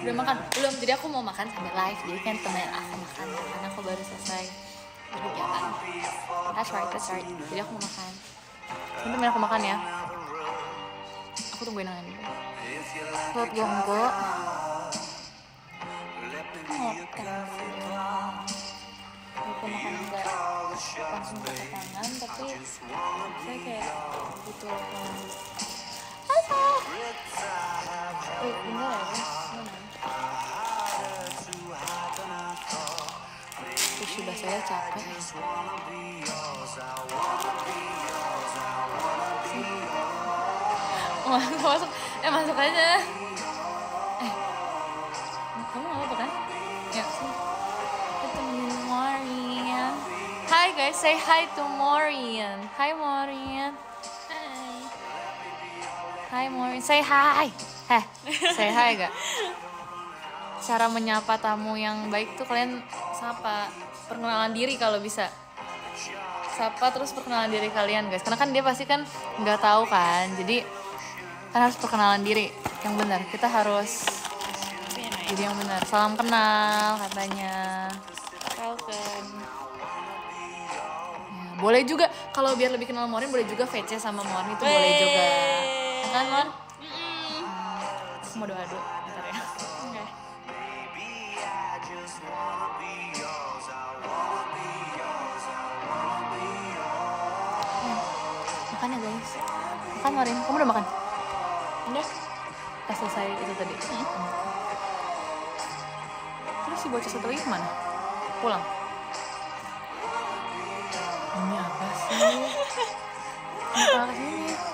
Udah makan? Belum, jadi aku mau makan sambil live. Jadi kan temenin aku makan karena aku baru selesai berkegiatan. That's right. Jadi aku mau makan. Ini temenin aku makan ya. Aku tungguin nangan dulu. Perut gue enggak. Aku makan enggak langsung pakai tangan, tapi saya kayak butuh enggak ya sudah saya capek. Masuk aja. Kamu nggak apa kan? Ya sih. Itu Marian. Hi guys, say hi to Marian. Hi Marian. Hi Marian, say hi. Say hi gak? Cara menyapa tamu yang baik tuh kalian sapa, perkenalan diri kalau bisa. Sapa terus perkenalan diri kalian guys, karena kan dia pasti kan nggak tahu kan, jadi kan harus perkenalan diri yang benar. Kita harus jadi yang benar. Salam kenal katanya. Welcome. Ya, boleh juga kalau biar lebih kenal Morin, boleh juga VC sama Morin itu boleh juga. Kan Mon? Aku mau doa dulu, bentar ya. Okay. Makan ya guys. Makan Morin, kamu udah makan? Udah. Pas selesai itu tadi. Terus si bocah satu lagi kemana? Pulang. Ini apa sih? Kenapa kesini?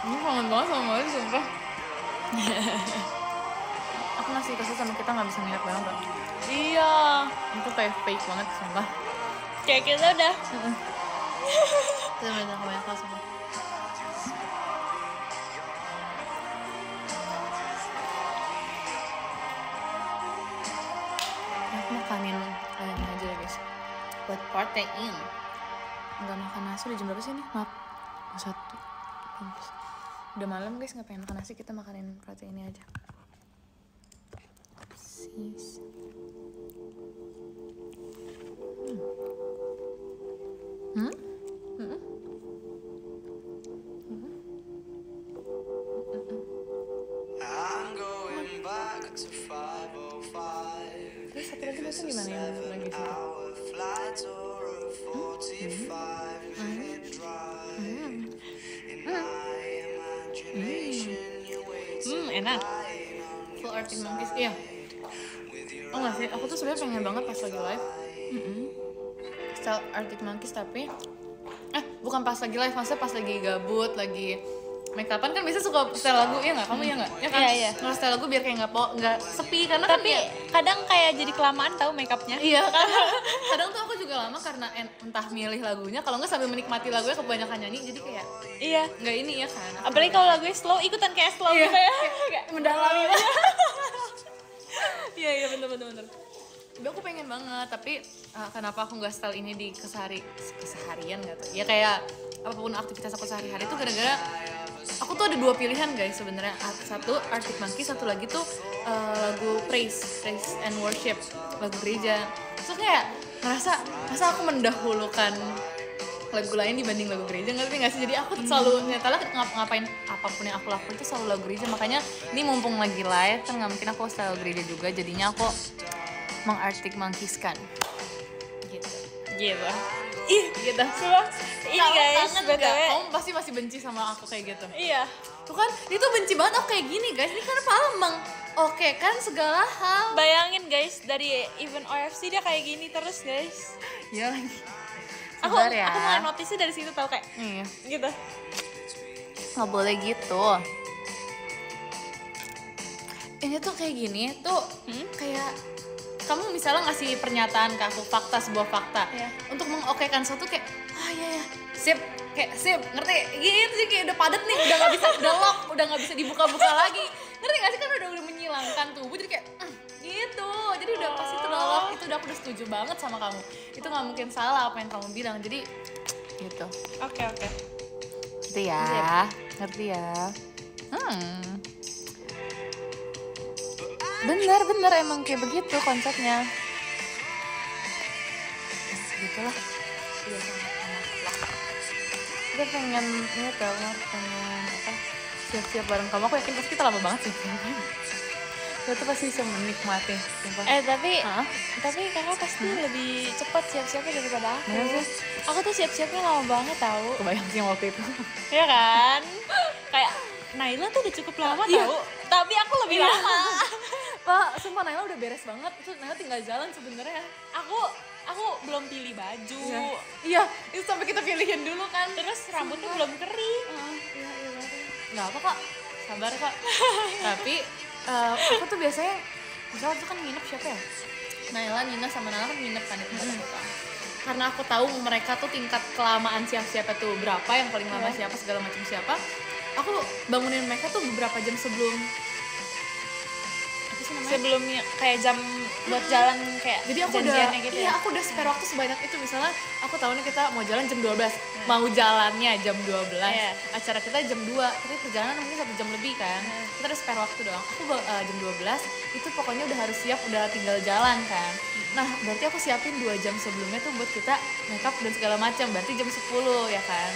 Ini kangen banget sama Morin, sumpah. Aku ngasih kesel sama kita nggak bisa ngeliat banget. Iya. Itu kayak fake banget, sumpah. Kayak kita udah. Kita banyak kelas sumpah. Aku makanin ayamnya aja ya guys, buat protein. Nggak makan nasi udah jam berapa sih nih? Maaf, 1. Udah malam guys, nggak pengen makan nasi, kita makanin proteinnya aja. Sis. Terus satu lagi biasanya gimana yang lagi situ? Enak. Full Arctic Monkeys, iya. Oh nggak sih, aku tuh sebenarnya pengen banget pas lagi live style Arctic Monkeys, tapi bukan pas lagi live, maksudnya pas lagi gabut, lagi make upan kan biasa suka style lagu, ya nggak? Kamu ya nggak? Ya kan? Iya. Nggak style lagu biar kayak nggak sepi, karena Tapi kan kadang kayak jadi kelamaan tahu makeupnya. iya kan. Kadang tuh aku juga lama karena entah milih lagunya, kalau nggak sambil menikmati lagunya kebanyakan nyanyi, jadi kayak Iya. nggak ini ya kan. Apalagi kalau lagunya slow, ikutan kayak slow Iya. gitu ya. Kayak mendalami banget. Iya bener. Tapi aku pengen banget, tapi kenapa aku nggak style ini di keseharian nggak tuh? Ya kayak apapun aktivitas aku sehari-hari itu gara-gara aku tuh ada 2 pilihan guys sebenarnya. Satu Arctic Monkeys, satu lagi tuh lagu praise and worship, lagu gereja. So kayak masa aku mendahulukan lagu lain dibanding lagu gereja, ngerti nggak sih? Jadi aku selalu nyatalah ngapain apapun yang aku lakuin itu selalu lagu gereja. Makanya ini mumpung lagi live kan nggak mungkin aku style gereja juga, jadinya aku meng-Arctic Monkeys-kan gitu. Ih, Gitu. Sumpah. Ini guys, Kangen nggak? BTW. Kamu pasti masih benci sama aku kayak gitu. Iya. Tuh kan, itu benci banget aku kayak gini guys. Ini kan Palembang. Oke kan segala hal. Bayangin guys, dari event OFC dia kayak gini terus guys. Ya lagi. Aku Sabar ya. mulai notice dari situ tau kayak Iya. gitu. Nggak boleh gitu. Ini tuh kayak gini tuh kayak kamu misalnya ngasih pernyataan ke aku, sebuah fakta, untuk mengokekan sesuatu kayak iya sip, kayak sip, ngerti? Gitu sih, kayak udah padet nih, udah nggak bisa dibuka-buka lagi, ngerti nggak sih? Kan udah menyilangkan tubuh, jadi kayak gitu. setuju banget sama kamu. Itu nggak mungkin salah apa yang kamu bilang. Jadi gitu. Oke. Gitu ya. Ngerti ya. Bener emang kayak begitu konsepnya. Gitulah. Udah sangat amat lah. Kita pengen ini tau, pengen apa? Siap-siap bareng kamu. Aku yakin pasti kita lama banget sih. Kita tuh pasti bisa menikmati. Sumpah. Tapi kakak pasti lebih cepat siap-siapnya daripada aku. Bener sih? Aku tuh siap-siapnya lama banget tahu. Kebayang sih yang waktu itu. Ya kan? Kayak Naila tuh udah cukup lama tahu. Tapi aku lebih lama. Pak, sumpah Naila udah beres banget. Terus Naila tinggal jalan sebenarnya. Aku belum pilih baju. Iya, itu sampai kita pilihin dulu kan. Terus rambutnya belum kering. Iya. Nggak apa kok, sabar kok. Tapi aku tuh biasanya, misalnya tuh kan nginep siapa ya? Naila, Nina sama Nala kan nginep kan di tempat aku kan. Karena aku tahu mereka tuh tingkat kelamaan siapa tuh berapa, yang paling lama siapa, segala macam siapa. Aku bangunin mereka tuh beberapa jam sebelum Sebelumnya kayak jam buat jalan kayak jadi aku janjiannya udah, gitu iya aku udah spare waktu sebanyak itu. Misalnya aku tahu nih kita mau jalan jam 12, mau jalannya jam 12, acara kita jam 2, tapi perjalanan mungkin 1 jam lebih kan. Kita ada spare waktu doang. Aku jam 12 itu pokoknya udah harus siap, udah tinggal jalan kan. Nah berarti aku siapin 2 jam sebelumnya tuh buat kita make up dan segala macam, berarti jam 10 ya kan.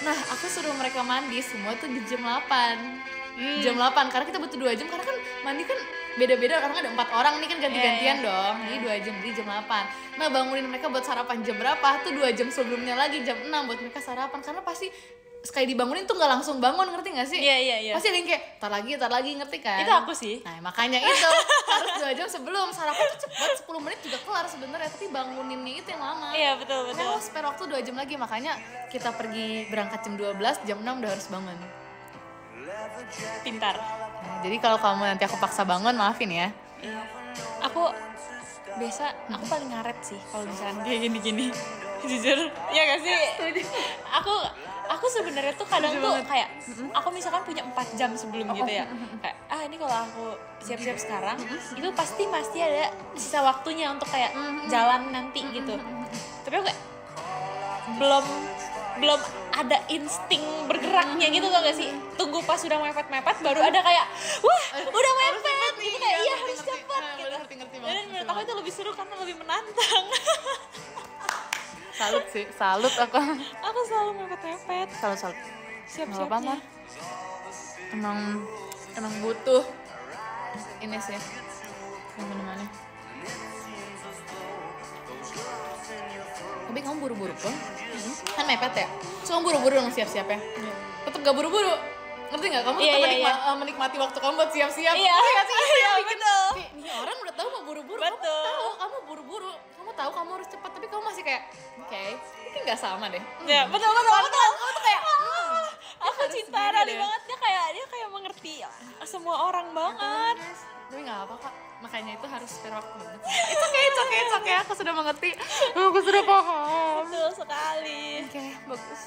Nah aku suruh mereka mandi semua tuh di jam 8. Jam 8 karena kita butuh 2 jam, karena kan mandi kan beda-beda, karena ada 4 orang nih kan ganti-gantian dong. Jadi 2 jam, jadi jam 8. Nah bangunin mereka buat sarapan jam berapa tuh 2 jam sebelumnya lagi, jam 6 buat mereka sarapan. Karena pasti sekali dibangunin tuh nggak langsung bangun, ngerti nggak sih? Iya. Pasti ada yang kayak tar lagi, ngerti kan? Itu aku sih. Nah makanya itu harus 2 jam sebelum. Sarapan tuh cepet 10 menit juga kelar sebenarnya, tapi banguninnya itu yang lama. Iya betul. Nah, spare waktu 2 jam lagi, makanya kita pergi berangkat jam 12, jam 6 udah harus bangun. Pintar. Nah, jadi kalau kamu nanti aku paksa bangun, maafin ya. Iya. Aku aku paling ngaret sih kalau misalnya kayak gini-gini. Jujur, ya gak sih? Aku sebenarnya tuh kadang tuh kayak aku misalkan punya 4 jam sebelum gitu ya. Kayak ini kalau aku siap-siap sekarang, itu pasti ada sisa waktunya untuk kayak jalan nanti gitu. Tapi aku kayak belum ada insting bergeraknya gitu tau gak sih? Tunggu pas udah mepet-mepet baru ada kayak wah udah mepet gitu, kayak iya harus cepet gitu. Dan menurut aku itu lebih seru karena lebih menantang. Salut aku. Aku selalu mepet-mepet. Salut. Siap-siapnya. Emang butuh ini sih yang menemani. Tapi kamu buru-buru pun kan mepet ya, so kamu buru-buru dong siap-siap ya. Tetep gak buru-buru, ngerti gak? Kamu tetep menikmati waktu kamu buat siap-siap. Iya betul. Nih orang udah tahu mau buru-buru, kamu buru-buru, kamu tahu kamu harus cepat, tapi kamu masih kayak ini nggak sama deh. Ya betul. Kamu tuh kayak Aku cinta Rani banget, dia kayak mengerti semua orang banget. Tapi nggak apa kak, makanya itu harus spare waktu banget. It's okay, aku sudah mengerti, aku sudah paham. Betul sekali. Oke, bagus.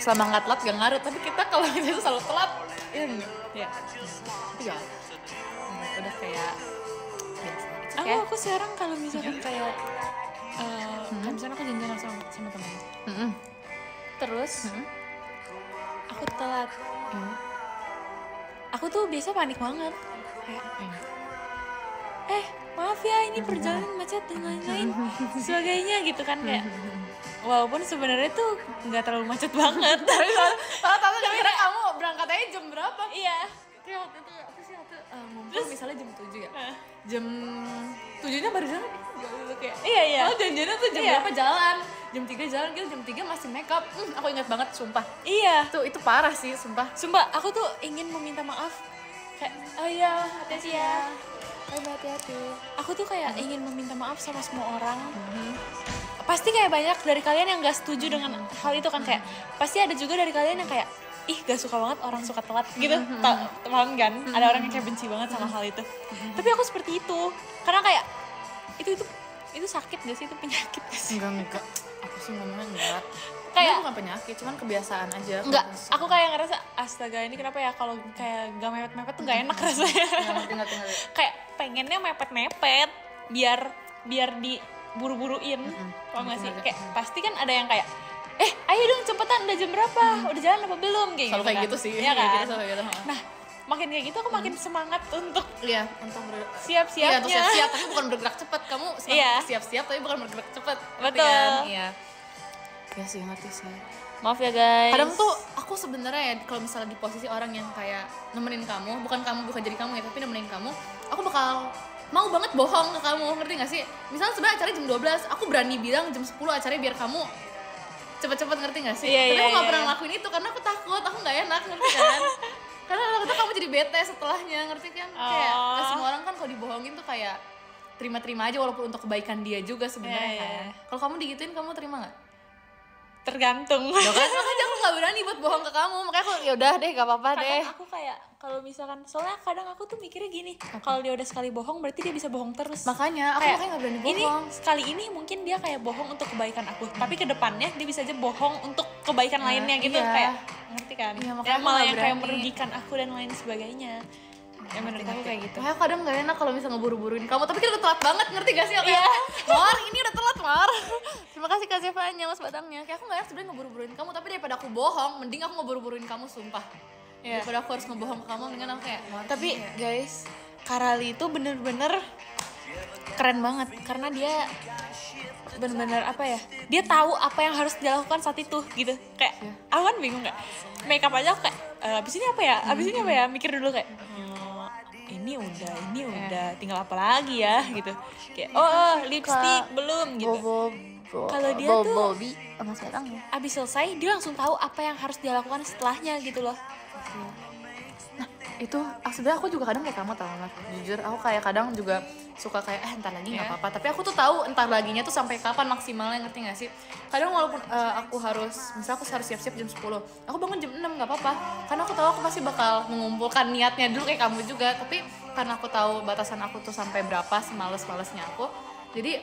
Selama nggak telat gak ngaruh, tapi kita kalau itu selalu telat, ya. Tapi ya, udah kayak biasa. Aku sekarang kalau misalkan kayak, kan misalnya aku janjian sama temen. Terus aku telat. Aku tuh biasa panik banget. Kayak, maaf ya ini perjalanan macet dan lain-lain sebagainya gitu kan, kayak walaupun sebenarnya tuh nggak terlalu macet banget. Tahu kira kamu berangkat aja jam berapa? Iya. Kayak waktu itu apa sih ngumpul misalnya jam 7 ya. Jam 7-nya baru jalan kayak. Iya. Kalau janjiannya tuh jam berapa jalan? Jam 3 jalan, gitu jam 3 masih make up. Aku ingat banget sumpah. Iya. Itu parah sih sumpah. Sumpah aku tuh ingin meminta maaf. Kayak hati-hati ya. Hati-hati. Aku tuh kayak ingin meminta maaf sama semua orang. Pasti kayak banyak dari kalian yang gak setuju dengan hal itu kan, kayak pasti ada juga dari kalian yang kayak gak suka banget orang suka telat gitu. Paham kan? Ada orang yang kayak benci banget sama hal itu. Tapi aku seperti itu. Karena kayak itu sakit gak sih? Itu penyakit gak sih? Enggak. Aku sih ngomongnya enggak. Kayak bukan penyakit, cuman kebiasaan aja. Enggak, aku kayak ngerasa astaga ini kenapa ya kalau kayak gak mepet-mepet tuh gak enak rasanya. Ngerti. Kayak pengennya mepet-mepet biar diburu-buruin. Paham gak sih? Kayak pasti kan ada yang kayak ayo dong cepetan, udah jam berapa? Udah jalan apa belum? Kayak selalu gitu kayak kan. gitu sih. Iya kan? Gitu, selalu gitu. Nah, makin kayak gitu aku makin semangat untuk untuk siap-siapnya. Iya, untuk siap-siap tapi bukan bergerak cepat. Kamu siap-siap tapi bukan bergerak cepat. Betul. Kan? Iya. Ya sih, ngerti sih. Maaf ya guys. Kadang tuh aku sebenarnya ya kalau misalnya di posisi orang yang kayak nemenin kamu, bukan jadi kamu ya, tapi nemenin kamu, aku bakal mau banget bohong ke kamu, ngerti gak sih? Misalnya sebenarnya acaranya jam 12, aku berani bilang jam 10 acaranya biar kamu cepet-cepet, ngerti gak sih? Tapi aku gak pernah ngelakuin itu karena aku takut, aku gak enak, ngerti kan? Karena takutnya kamu jadi bete setelahnya, ngerti kan? Kayak semua orang kan kalau dibohongin tuh kayak terima-terima aja walaupun untuk kebaikan dia juga sebenarnya kan. Kalau kamu digituin kamu terima gak? Tergantung. Ya kan, makanya aku gak berani buat bohong ke kamu, makanya aku yaudah deh gak apa-apa deh. Aku kayak kalau misalkan soalnya kadang aku tuh mikirnya gini, kalau dia udah sekali bohong berarti dia bisa bohong terus. Makanya aku kayak gak berani bohong. Sekali ini mungkin dia kayak bohong untuk kebaikan aku, tapi kedepannya dia bisa aja bohong untuk kebaikan lainnya gitu. Kayak ngerti kan? Iya, ya malah yang kayak merugikan aku dan lain sebagainya. Ya menurut aku kayak gitu. Makanya kadang gak enak kalau misalnya ngeburu-buruin kamu, tapi kita udah telat banget, ngerti gak sih? Iya. Mar, ini udah telat, Mar. Terima kasih Kak Zevanya, Mas Batangnya. Kayak aku gak enak sebenarnya ngeburu-buruin kamu, tapi daripada aku bohong, mending aku ngeburu-buruin kamu, sumpah. Daripada aku harus ngebohong ke kamu, mendingan aku kayak tapi guys, Karali itu bener-bener keren banget karena dia bener-bener apa ya, dia tahu apa yang harus dilakukan saat itu gitu. Kayak aku kan bingung nggak, makeup aja aku kayak abis ini apa ya, mikir dulu kayak ini udah tinggal apa lagi ya gitu. Kayak lipstick belum gitu. Kalau dia tuh Mas Batang ya. abis selesai dia langsung tahu apa yang harus dia lakukan setelahnya gitu loh. Nah itu sebenarnya aku juga kadang kayak kamu tau Mas, jujur aku kayak kadang juga suka kayak entar lagi nggak apa-apa, tapi aku tuh tahu entar laginya tuh sampai kapan maksimalnya, ngerti nggak sih? Kadang walaupun aku harus siap-siap jam 10, aku bangun jam 6 nggak apa-apa, karena aku tahu aku pasti bakal mengumpulkan niatnya dulu kayak kamu juga, tapi karena aku tahu batasan aku tuh sampai berapa semales-malesnya aku, jadi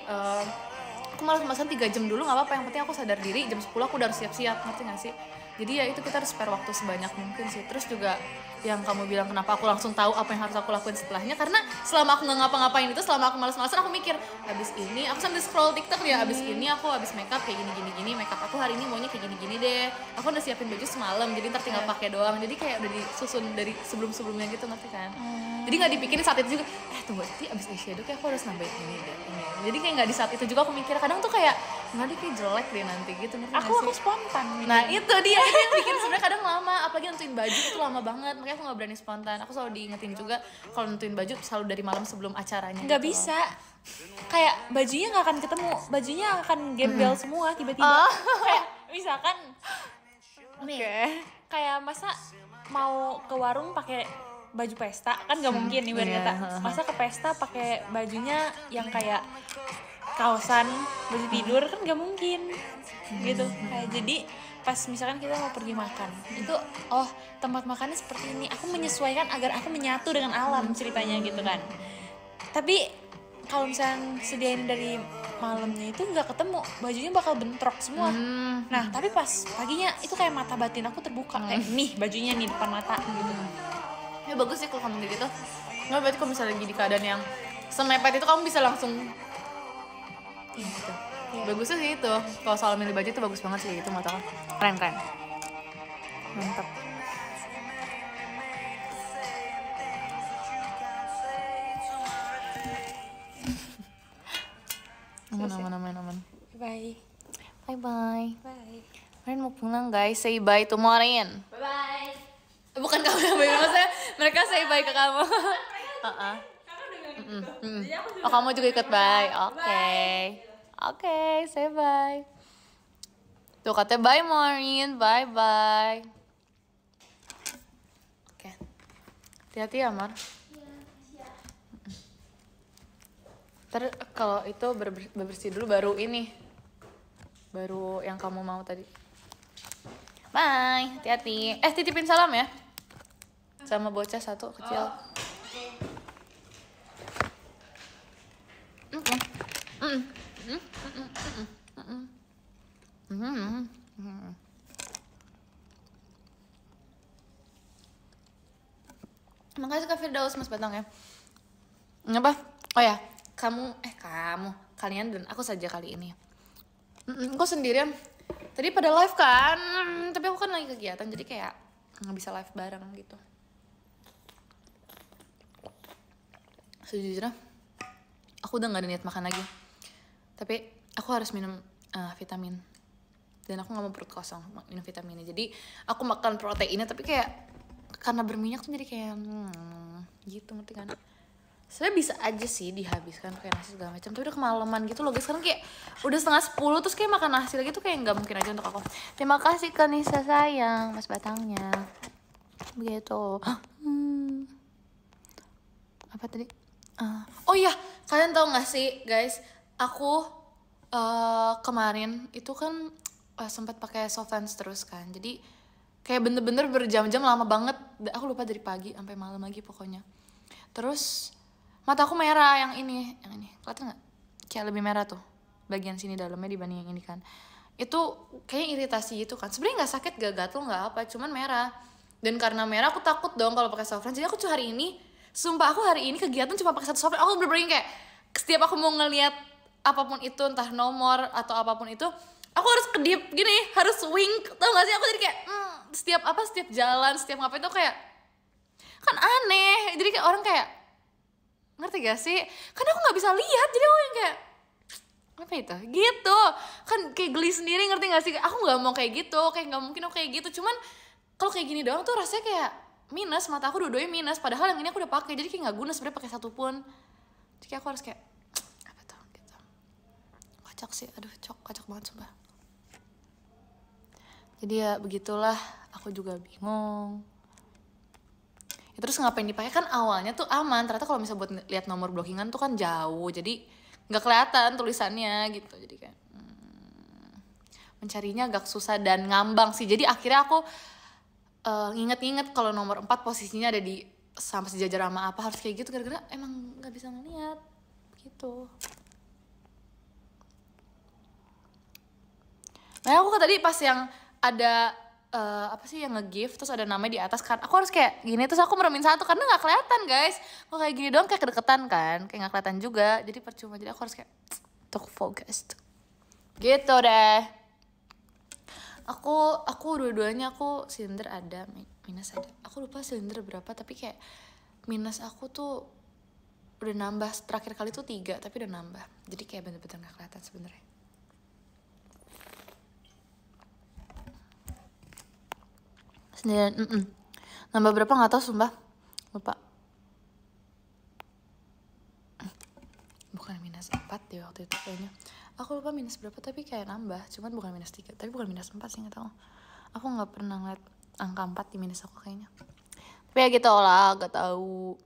aku malas-malasan 3 jam dulu nggak apa-apa, yang penting aku sadar diri jam 10 aku udah harus siap-siap, ngerti nggak sih? Jadi ya itu kita harus spare waktu sebanyak mungkin sih. Terus juga yang kamu bilang kenapa aku langsung tahu apa yang harus aku lakuin setelahnya, karena selama aku nggak ngapa-ngapain itu, selama aku malas-malasan aku mikir abis ini aku sambil scroll TikTok ya, abis ini aku abis makeup kayak gini, makeup aku hari ini maunya kayak gini deh, aku udah siapin baju semalam jadi ntar tinggal pakai doang, jadi kayak udah disusun dari sebelum-sebelumnya gitu, ngerti kan? Jadi nggak dipikirin saat itu juga, tunggu nanti abis eyeshadow kayak aku harus nambahin ini deh, ini. Jadi kayak nggak di saat itu juga aku mikir, kadang tuh kayak nanti kayak jelek deh nanti gitu, ngerti nggak sih? Aku spontan gitu. Nah itu dia itu yang bikin sebenarnya kadang lama, apalagi nentuin baju itu lama banget, makanya aku nggak berani spontan. Aku selalu diingetin juga kalau nentuin baju selalu dari malam sebelum acaranya. Nggak gitu bisa, kayak bajunya nggak akan ketemu, bajunya akan gembel semua tiba-tiba. Kayak misalkan nih, kayak masa mau ke warung pakai baju pesta kan nggak mungkin nih kata. Masa ke pesta pakai bajunya yang kayak kaosan, baju tidur kan nggak mungkin gitu. Kayak jadi pas misalkan kita mau pergi makan itu, tempat makannya seperti ini, aku menyesuaikan agar aku menyatu dengan alam ceritanya gitu kan. Tapi kalau misalnya sediain dari malamnya itu nggak ketemu, bajunya bakal bentrok semua. Nah tapi pas paginya itu kayak mata batin aku terbuka, kayak nih bajunya nih depan mata gitu. Ya bagus sih kalau kamu gitu. Nggak, berarti kalau misalnya lagi di keadaan yang semepet itu kamu bisa langsung gitu. Bagusnya sih itu, kalau soal milih baju itu bagus banget sih itu, mata keren mantap. aman. Bye. Marin mau pulang guys, say bye to Marin. Bye. Bukan kamu yang bye, maksudnya mereka say bye ke kamu. Oh kamu juga ikut bye, oke, say bye. Tuh katanya bye Marin, bye. Oke, hati-hati ya Mar. Ntar kalau itu bersih dulu baru yang kamu mau tadi. Bye, hati-hati. Titipin salam ya sama bocah satu kecil. Makasih Kak Firdaus Mas Batang ya. Apa? Oh ya, kalian dan aku saja kali ini. Aku sendirian. Tadi pada live kan, tapi aku kan lagi kegiatan jadi kayak nggak bisa live bareng gitu. Sejujurnya, aku udah nggak ada niat makan lagi. Tapi aku harus minum vitamin. Dan aku nggak mau perut kosong minum vitaminnya. Jadi aku makan proteinnya tapi kayak karena berminyak tuh jadi kayak gitu, ngerti kan? Sebenernya bisa aja sih dihabiskan kayak nasi segala macam, tapi udah kemalaman gitu loh guys. Sekarang kayak udah 9:30 terus kayak makan nasi lagi tuh kayak nggak mungkin aja untuk aku. Terima kasih Kak Nisa sayang, Mas Batangnya. Begitu. Apa tadi? Oh iya, kalian tau gak sih guys? Aku kemarin itu kan sempat pakai Softlens terus kan. Jadi kayak bener-bener berjam-jam lama banget. Aku lupa dari pagi sampai malam lagi pokoknya. Terus mata aku merah yang ini, kelihatan nggak? Kayak lebih merah tuh, bagian sini dalamnya dibanding yang ini kan. Itu kayaknya iritasi gitu kan. Sebenarnya nggak sakit, gak gatel, nggak apa, cuman merah. Dan karena merah aku takut dong kalau pakai Softlens. Jadi aku tuh hari ini, sumpah aku hari ini kegiatan cuma pakai satu Softlens. Aku bener-bener kayak setiap aku mau ngeliat apapun itu, entah nomor atau apapun itu, aku harus kedip gini, harus wink, tau gak sih? Aku jadi kayak setiap jalan, setiap ngapain tuh kayak kan aneh. Jadi kayak orang kayak ngerti gak sih? Karena aku nggak bisa lihat, jadi aku yang kayak apa itu? Gitu kan kayak geli sendiri, ngerti gak sih? Aku nggak mau kayak gitu, kayak nggak mungkin aku kayak gitu. Cuman kalau kayak gini doang tuh rasanya kayak minus, mata aku dua-duanya minus. Padahal yang ini aku udah pakai, jadi kayak nggak guna sebenarnya pakai satu pun. Jadi aku harus kayak apa tuh gitu. Kocak sih, aduh kocak banget sumpah. Jadi ya begitulah, aku juga bingung. Ya, terus ngapain dipakai? Kan awalnya tuh aman, ternyata kalau misalnya buat lihat nomor blockingan tuh kan jauh, jadi nggak kelihatan tulisannya gitu. Jadi kayak mencarinya agak susah dan ngambang sih. Jadi akhirnya aku nginget-nginget kalau nomor 4 posisinya ada di sama sejajar sama apa, harus kayak gitu gara-gara emang nggak bisa ngeliat gitu. Nah aku tadi pas yang ada apa sih yang nge-gift terus ada namanya di atas kan, aku harus kayak gini terus aku meremin satu karena nggak kelihatan guys. Kalau kayak gini doang kayak kedeketan kan, kayak nggak kelihatan juga, jadi percuma. Jadi aku harus kayak untuk fokus gitu deh. Aku dua-duanya aku silinder ada, minus ada. Aku lupa silinder berapa tapi kayak minus aku tuh udah nambah, terakhir kali tuh 3 tapi udah nambah, jadi kayak bener-bener nggak kelihatan sebenarnya. Sendirian, nambah berapa nggak tahu sumpah, lupa. Bukan minus 4 deh waktu itu kayaknya. Aku lupa minus berapa tapi kayak nambah, cuman bukan minus 3, tapi bukan minus 4 sih, nggak tahu. Aku nggak pernah ngeliat angka 4 di minus aku kayaknya. Tapi ya gitu lah, gak tahu.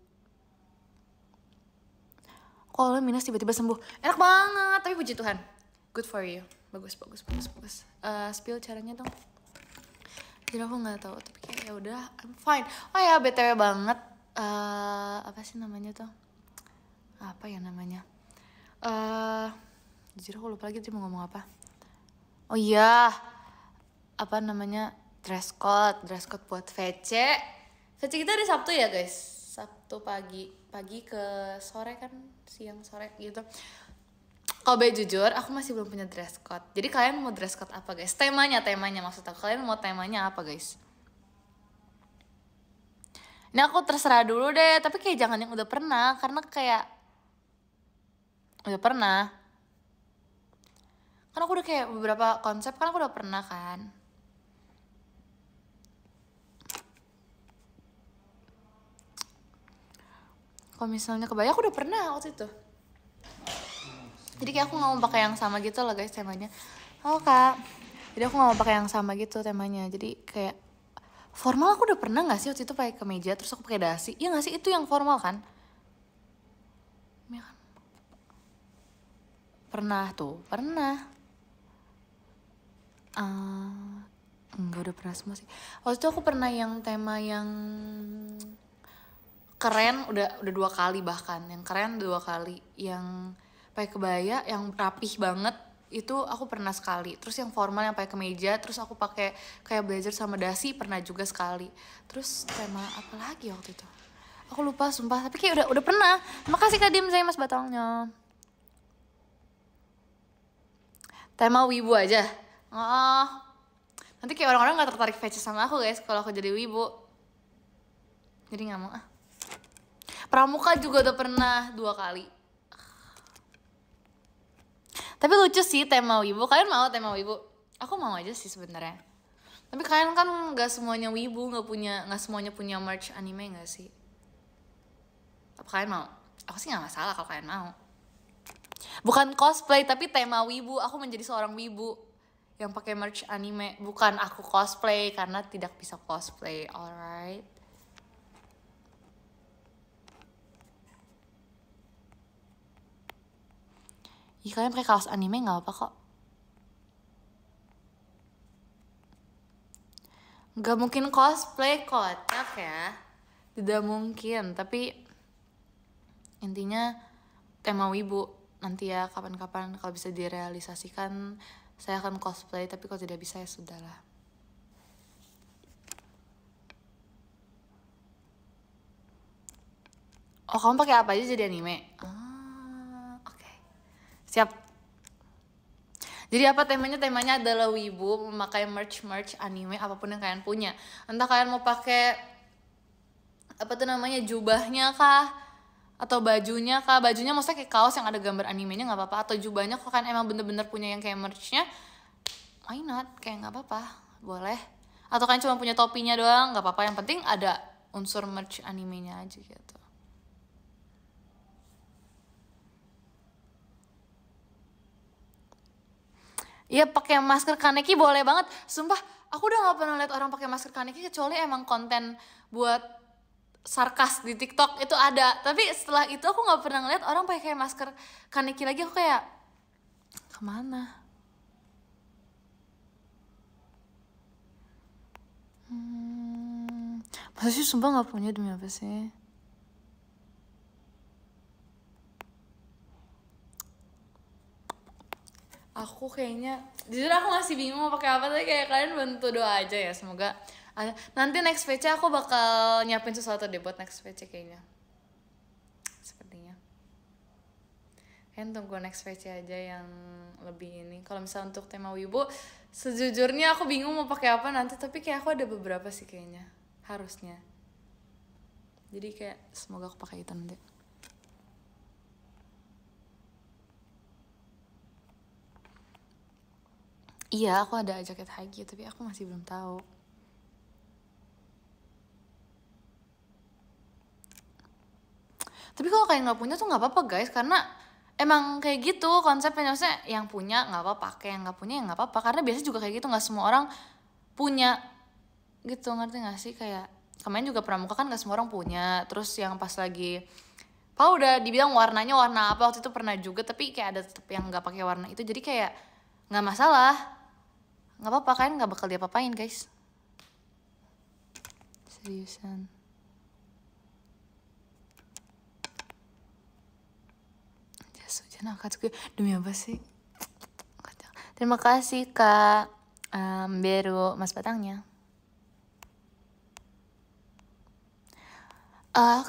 Kalau minus tiba-tiba sembuh, enak banget. Tapi puji Tuhan, good for you, bagus. Spill caranya dong. Jadi aku nggak tahu, tapi kayak ya udah, I'm fine. Oh ya btw banget, apa sih namanya tuh? Apa ya namanya? Jujur aku lupa lagi tadi mau ngomong apa. Oh iya, apa namanya, dress code buat VC kita hari Sabtu ya guys, Sabtu pagi ke sore kan, siang sore gitu. Kalau boleh jujur, aku masih belum punya dress code. Jadi kalian mau dress code apa guys? Temanya maksud aku, kalian mau temanya apa guys? Ini aku terserah dulu deh, tapi kayak jangan yang udah pernah, karena kayak udah pernah. Kan aku udah kayak beberapa konsep kan aku udah pernah kan. Kalau misalnya kebaya aku udah pernah waktu itu. Jadi kayak aku gak mau pakai yang sama gitu lah guys temanya. Oh kak, jadi aku gak mau pakai yang sama gitu temanya. Jadi kayak formal aku udah pernah gak sih waktu itu pakai kemeja terus aku pakai dasi. Iya gak sih, itu yang formal kan? Ya kan? Pernah. Enggak, udah pernah semua sih. Waktu itu aku pernah yang tema yang keren udah 2 kali bahkan. Yang keren 2 kali, yang pakai kebaya yang rapih banget itu aku pernah sekali. Terus yang formal yang pakai kemeja, terus aku pakai kayak blazer sama dasi pernah juga sekali. Terus tema apa lagi waktu itu? Aku lupa sumpah, tapi kayak udah pernah. Makasih Kak Dim, saya Mas Batalnya. Tema wibu aja. Oh. Nanti kayak orang-orang gak tertarik fetish sama aku guys kalau aku jadi wibu. Jadi gak mau ah. Pramuka juga udah pernah 2 kali. Tapi lucu sih tema wibu. Kalian mau tema wibu? Aku mau aja sih sebenarnya. Tapi kalian kan nggak semuanya wibu, nggak semuanya punya merch anime nggak sih? Apa kalian mau? Aku sih nggak masalah kalau kalian mau. Bukan cosplay tapi tema wibu. Aku menjadi seorang wibu yang pakai merch anime. Bukan aku cosplay karena tidak bisa cosplay, alright? Ih, kalian pakai kaos anime nggak apa kok. Nggak mungkin cosplay, kocak ya. Tidak mungkin, tapi intinya tema wibu. Nanti ya kapan-kapan kalau bisa direalisasikan saya akan cosplay, tapi kalau tidak bisa ya sudahlah. Oh, kamu pakai apa aja jadi anime? Oke. Siap. Jadi apa temanya? Temanya adalah wibu, memakai merch anime apapun yang kalian punya. Entah kalian mau pakai apa tuh namanya, jubahnya kah, atau bajunya kah. Bajunya maksudnya kayak kaos yang ada gambar animenya nggak apa-apa, atau jubahnya kalau kalian emang bener-bener punya yang kayak merchnya, why not, kayak nggak apa-apa, boleh. Atau kalian cuma punya topinya doang, nggak apa-apa, yang penting ada unsur merch animenya aja gitu. Iya, pakai masker kaneki boleh banget. Sumpah, aku udah nggak pernah lihat orang pakai masker kaneki kecuali emang konten buat sarkas di TikTok itu ada. Tapi setelah itu aku nggak pernah ngeliat orang pakai masker kaneki lagi. Aku kayak kemana? Masa sih sumpah nggak punya, demi apa sih? Aku kayaknya, jujur aku masih bingung mau pakai apa, tapi kayak kalian bantu doa aja ya, semoga ada. Nanti next VC aku bakal nyiapin sesuatu deh buat next VC kayaknya. Sepertinya. Kalian tunggu next VC aja yang lebih ini. Kalau misalnya untuk tema wibu, sejujurnya aku bingung mau pakai apa nanti, tapi kayak aku ada beberapa sih kayaknya. Harusnya. Jadi kayak semoga aku pakai itu nanti. Iya, aku ada jaket hagi, tapi aku masih belum tahu. Tapi kalau kalian nggak punya tuh nggak apa-apa guys, karena emang kayak gitu konsepnya. Maksudnya yang punya nggak apa-apa, pakai, yang nggak punya ya nggak apa-apa. Karena biasanya juga kayak gitu, nggak semua orang punya gitu, ngerti nggak sih? Kayak kemarin juga pramuka kan nggak semua orang punya. Terus yang pas lagi Pak udah dibilang warnanya warna apa waktu itu pernah juga, tapi kayak ada tetep yang nggak pakai warna itu, jadi kayak nggak masalah, nggak apa-apa, kalian nggak bakal diapa-apain guys, seriusan. Jas hujan Akatsuki, demi apa sih? Terima kasih Kak Beru Mas Batangnya.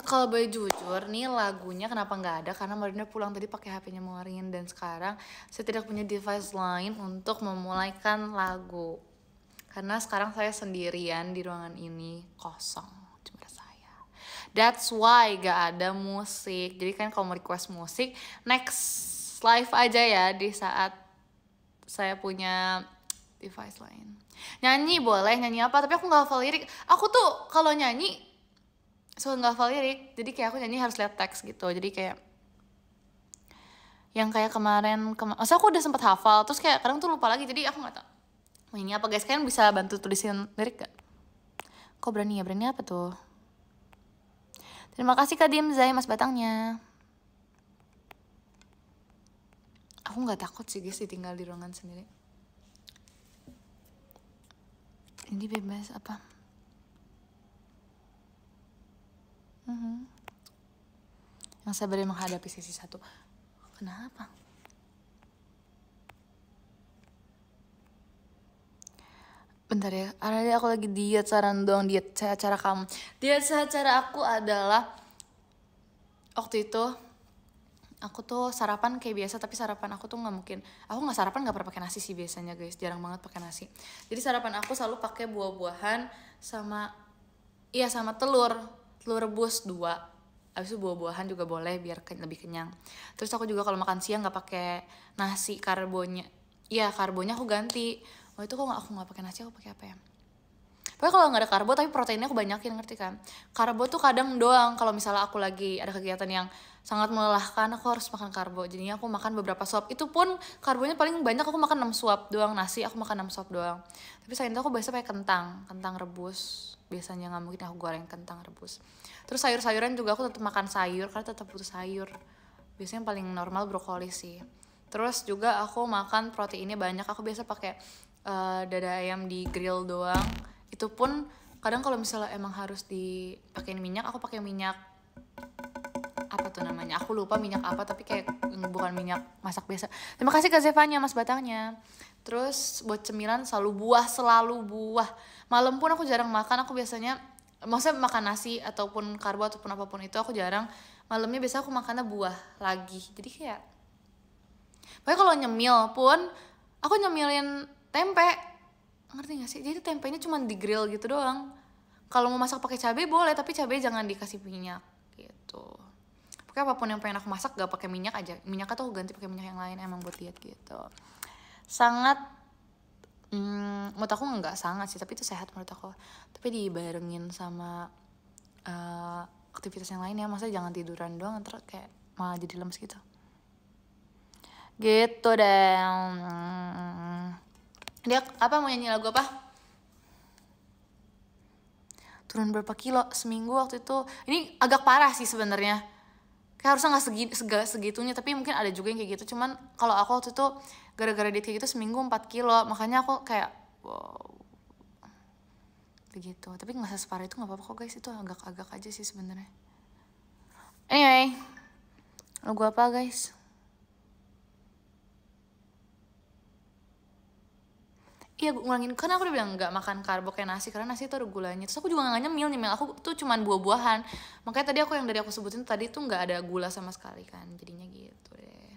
Kalau boleh jujur nih, lagunya kenapa nggak ada, karena Marina pulang tadi pakai HP-nya Maureen, dan sekarang saya tidak punya device lain untuk memulaikan lagu. Karena sekarang saya sendirian di ruangan ini, kosong, cuma saya. That's why gak ada musik. Jadi kan kalau mau request musik, next live aja ya di saat saya punya device lain. Nyanyi boleh, nyanyi apa, tapi aku nggak hafal lirik. Aku tuh kalau nyanyi suka nggak hafal lirik, jadi kayak aku nyanyi harus lihat teks gitu. Jadi kayak yang kayak kemarin masa aku udah sempet hafal, terus kayak kadang tuh lupa lagi, jadi aku nggak tahu mau nyanyi apa guys. Kalian bisa bantu tulisin lirik gak? Kok berani ya? Berani apa tuh? Terima kasih Kak Dimzai Mas Batangnya. Aku nggak takut sih guys ditinggal di ruangan sendiri. Ini bebas apa? Yang sabar menghadapi sesi 1. Kenapa? Bentar ya, ada aku lagi diet, saran dong diet sehat cara kamu. Diet sehat cara aku adalah waktu itu aku tuh sarapan kayak biasa, tapi sarapan aku tuh nggak mungkin, aku nggak sarapan nggak pernah pakai nasi sih biasanya guys, jarang banget pakai nasi. Jadi sarapan aku selalu pakai buah-buahan sama sama telur rebus 2. Abis itu buah-buahan juga boleh biar lebih kenyang. Terus aku juga kalau makan siang nggak pakai nasi, karbonya aku ganti. Waktu itu aku nggak pakai nasi, aku pakai apa ya? Pokoknya kalau nggak ada karbo tapi proteinnya aku banyakin, ngerti kan? Karbo tuh kadang doang kalau misalnya aku lagi ada kegiatan yang sangat melelahkan, aku harus makan karbo. Jadinya aku makan beberapa suap. Itu pun karbonya paling banyak, aku makan 6 suap doang. Nasi aku makan 6 suap doang. Tapi selain itu aku biasa pakai kentang rebus. Biasanya nggak mungkin aku goreng, kentang rebus. Terus sayur-sayuran juga aku tetap makan sayur karena tetap butuh sayur. Biasanya yang paling normal brokoli sih. Terus juga aku makan proteinnya banyak. Aku biasa pakai dada ayam di grill doang. Itu pun kadang kalau misalnya emang harus dipakein minyak, aku pakai minyak apa tuh namanya, aku lupa minyak apa, tapi kayak bukan minyak masak biasa. Terima kasih Kak Zevanya, Mas Batangnya. Terus buat cemilan selalu buah. Malam pun aku jarang makan, aku biasanya maksudnya makan nasi ataupun karbo ataupun apapun itu aku jarang. Malamnya biasa aku makannya buah lagi. Jadi kayak pokoknya kalau nyemil pun aku nyemilin tempe, ngerti gak sih? Jadi tempenya cuma di grill gitu doang. Kalau mau masak pakai cabai boleh, tapi cabai jangan dikasih minyak gitu. Pokoknya apapun yang pengen aku masak gak pakai minyak aja. Minyaknya tuh ganti pakai minyak yang lain, emang buat diet gitu. Sangat menurut aku nggak sangat sih, tapi itu sehat menurut aku. Tapi dibarengin sama aktivitas yang lain ya, maksudnya jangan tiduran doang ntar kayak malah jadi lemes gitu. Gitu deh. Dia apa mau nyanyi lagu apa? Turun berapa kilo seminggu waktu itu? Ini agak parah sih sebenarnya. Kayak harusnya nggak segitunya, tapi mungkin ada juga yang kayak gitu. Cuman kalau aku waktu itu gara-gara diet kayak gitu seminggu 4 kilo, makanya aku kayak wow, begitu. Tapi nggak separah itu, nggak apa-apa kok guys, itu agak-agak aja sih sebenarnya. Anyway, lagu apa guys? Iya, gue ngurangin, karena aku udah bilang nggak makan karbo kayak nasi, karena nasi itu ada gulanya. Terus aku juga nggak nyemil, aku tuh cuman buah-buahan. Makanya tadi aku sebutin tadi tuh nggak ada gula sama sekali kan, jadinya gitu deh.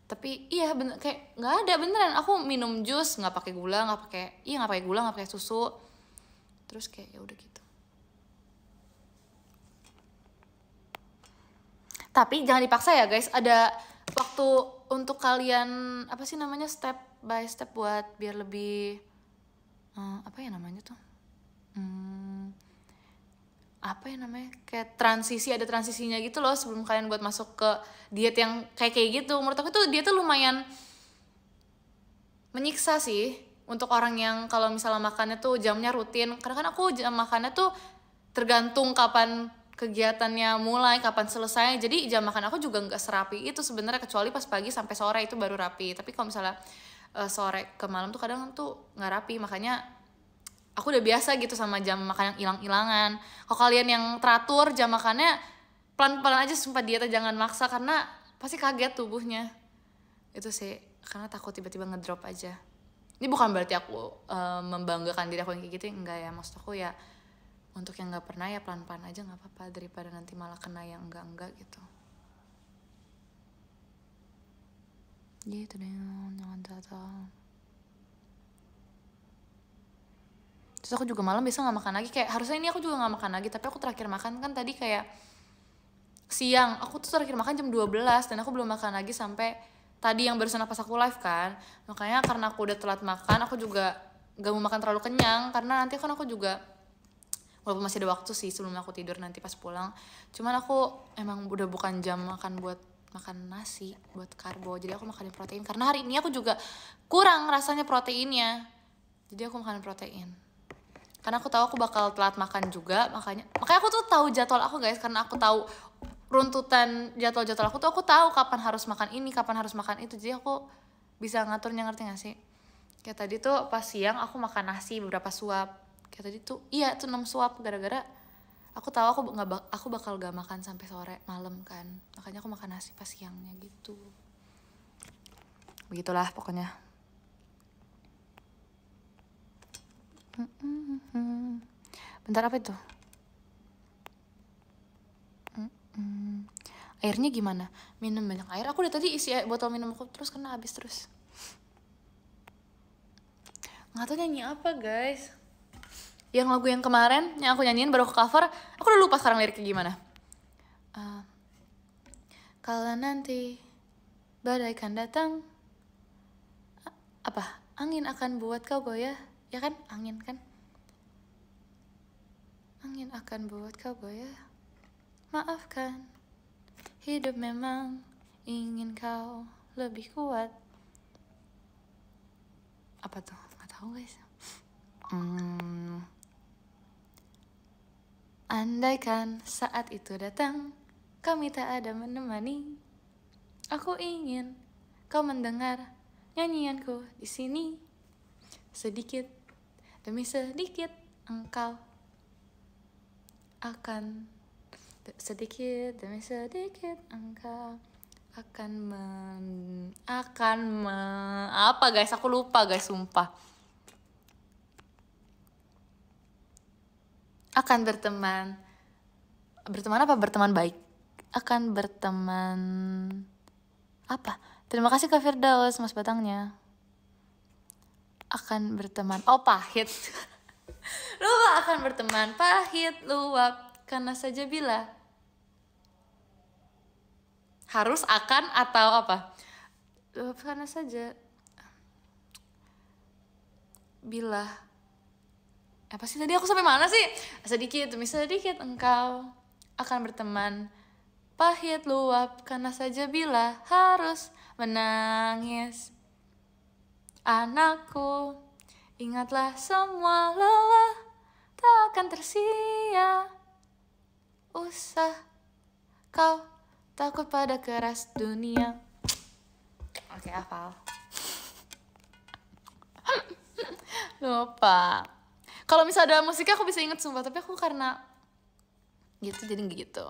Tapi iya bener, kayak nggak ada beneran. Aku minum jus nggak pakai gula, nggak pakai susu. Terus kayak ya udah gitu. Tapi jangan dipaksa ya guys, ada waktu untuk kalian apa sih namanya, step by step buat biar lebih apa ya namanya tuh, apa ya namanya, kayak ada transisinya gitu loh sebelum kalian buat masuk ke diet yang kayak gitu. Menurut aku tuh dia tuh lumayan menyiksa sih untuk orang yang kalau misalnya makannya tuh jamnya rutin, karena kan aku jam makannya tuh tergantung kapan kegiatannya mulai, kapan selesai. Jadi jam makan aku juga nggak serapi itu sebenarnya, kecuali pas pagi sampai sore itu baru rapi. Tapi kalau misalnya sore ke malam tuh kadang tuh nggak rapi. Makanya aku udah biasa gitu sama jam makan yang hilang-hilangan. Kalau kalian yang teratur jam makannya, pelan-pelan aja, sumpah dietnya jangan maksa, karena pasti kaget tubuhnya. Itu sih, karena takut tiba-tiba ngedrop aja. Ini bukan berarti aku membanggakan diri aku yang kayak gitu, enggak ya. Maksud aku ya untuk yang nggak pernah ya pelan-pelan aja, nggak apa-apa, daripada nanti malah kena yang enggak gitu. Gitu deh, jangan tahu. Terus aku juga malam biasa nggak makan lagi, kayak harusnya ini aku juga nggak makan lagi, tapi aku terakhir makan kan tadi kayak siang. Aku tuh terakhir makan jam 12 dan aku belum makan lagi sampai tadi yang barusan pas aku live kan. Makanya karena aku udah telat makan, aku juga gak mau makan terlalu kenyang, karena nanti kan aku juga, walaupun masih ada waktu sih sebelum aku tidur nanti pas pulang, cuman aku emang udah bukan jam makan buat makan nasi, buat karbo. Jadi aku makan protein, karena hari ini aku juga kurang rasanya proteinnya, jadi aku makan protein. Karena aku tahu aku bakal telat makan juga, makanya aku tuh tahu jadwal aku guys, karena aku tahu runtutan jadwal aku tuh, aku tahu kapan harus makan ini, kapan harus makan itu, jadi aku bisa ngaturnya, ngerti gak sih? Kayak tadi tuh pas siang aku makan nasi beberapa suap, kayak tadi tuh iya tuh 6 suap, gara-gara aku tahu aku bakal gak makan sampai sore malam kan, makanya aku makan nasi pas siangnya gitu. Begitulah pokoknya. Bentar, apa itu? Airnya gimana? Minum banyak air. Aku udah tadi isi botol minum aku terus karena habis terus. Nggak tahu nyanyi apa guys. Yang lagu yang kemarin yang aku nyanyiin baru ke cover, aku udah lupa sekarang liriknya gimana. Kalau nanti badai kan datang, apa? Angin akan buat kau goyah, ya kan? Angin kan? Angin akan buat kau goyah. Maafkan, hidup memang ingin kau lebih kuat. Apa tuh? Nggak tahu guys. Andaikan saat itu datang, kami tak ada menemani. Aku ingin kau mendengar nyanyianku di sini. Sedikit demi sedikit engkau akan apa guys, aku lupa guys, sumpah. Akan berteman apa berteman baik? Akan berteman apa? Terima kasih Kak Firdaus, Mas Batangnya. Akan berteman, oh pahit. Lupa, akan berteman pahit luap karena saja bila. Harus, akan, atau apa? Luap karena saja bila. Apa sih tadi aku sampai mana sih? Sedikit demi sedikit engkau akan berteman pahit luap karena saja bila harus menangis. Anakku, ingatlah semua lelah tak akan tersia. Usah kau takut pada keras dunia. Oke, hafal. Lupa. Kalau misalnya ada musiknya aku bisa inget sumpah, tapi aku karena gitu jadi nggak gitu.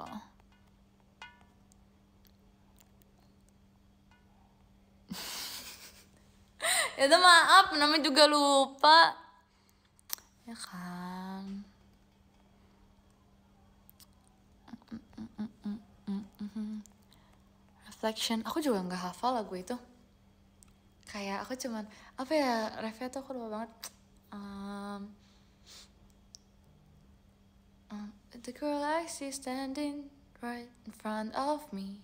Ya udah maaf, namanya juga lupa. Ya kan. Reflection, aku juga nggak hafal lagu itu. Kayak aku cuman apa ya, refnya tuh aku lupa banget. The girl I see standing right in front of me.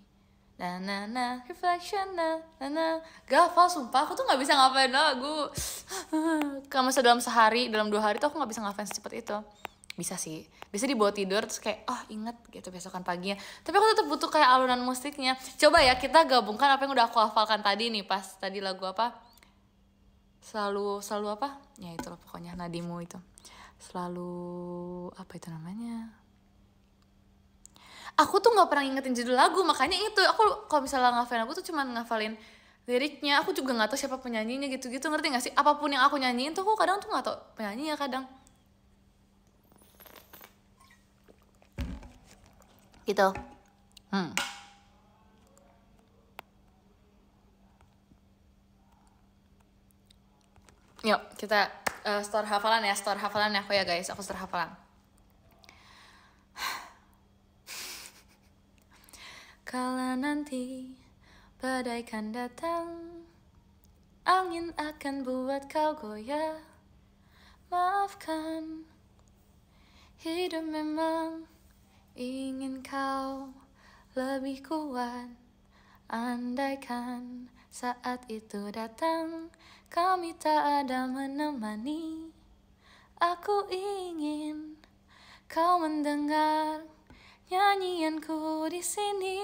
Na na na, reflection na na na. Gak hafal sumpah, aku tuh nggak bisa ngapain lagu. Kamu dalam sehari, dalam 2 hari tuh aku nggak bisa ngapain secepat itu. Bisa sih, bisa dibawa tidur terus kayak inget gitu besokan paginya. Tapi aku tetap butuh kayak alunan musiknya. Coba ya kita gabungkan apa yang udah aku hafalkan tadi nih, pas tadi lagu apa? Selalu apa? Ya itulah pokoknya nadimu itu. Selalu apa itu namanya? Aku tuh nggak pernah ingetin judul lagu, makanya itu aku kalau misalnya ngafalin lagu tuh cuma ngafalin liriknya. Aku juga nggak tahu siapa penyanyinya gitu-gitu, ngerti nggak sih? Apapun yang aku nyanyiin tuh aku kadang tuh nggak tahu penyanyinya kadang. Gitu. Yuk kita store hafalan aku ya guys, aku store hafalan. Kala nanti badai kan datang, angin akan buat kau goyah. Maafkan, hidup memang ingin kau lebih kuat. Andaikan saat itu datang, kami tak ada menemani. Aku ingin kau mendengar nyanyianku di sini.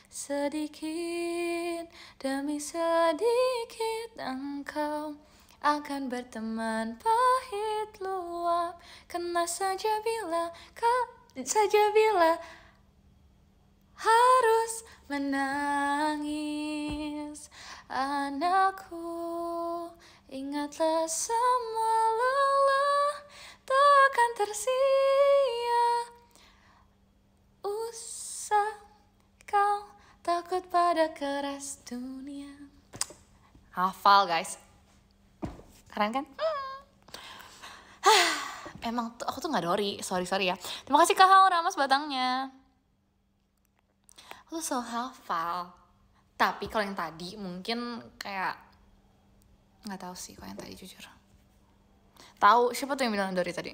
Sedikit demi sedikit engkau akan berteman pahit luap karena saja bila harus menangis. Anakku, ingatlah semua lelah takkan tersia. Usah kau takut pada keras dunia. Hafal guys, keren kan? emang tuh, aku tuh nggak Dori, sorry ya. Terima kasih Kak Haura mas batangnya. Aku tuh so hafal. Tapi kalau yang tadi mungkin kayak nggak tahu sih kalau yang tadi jujur. Tahu siapa tuh yang bilang Dori tadi?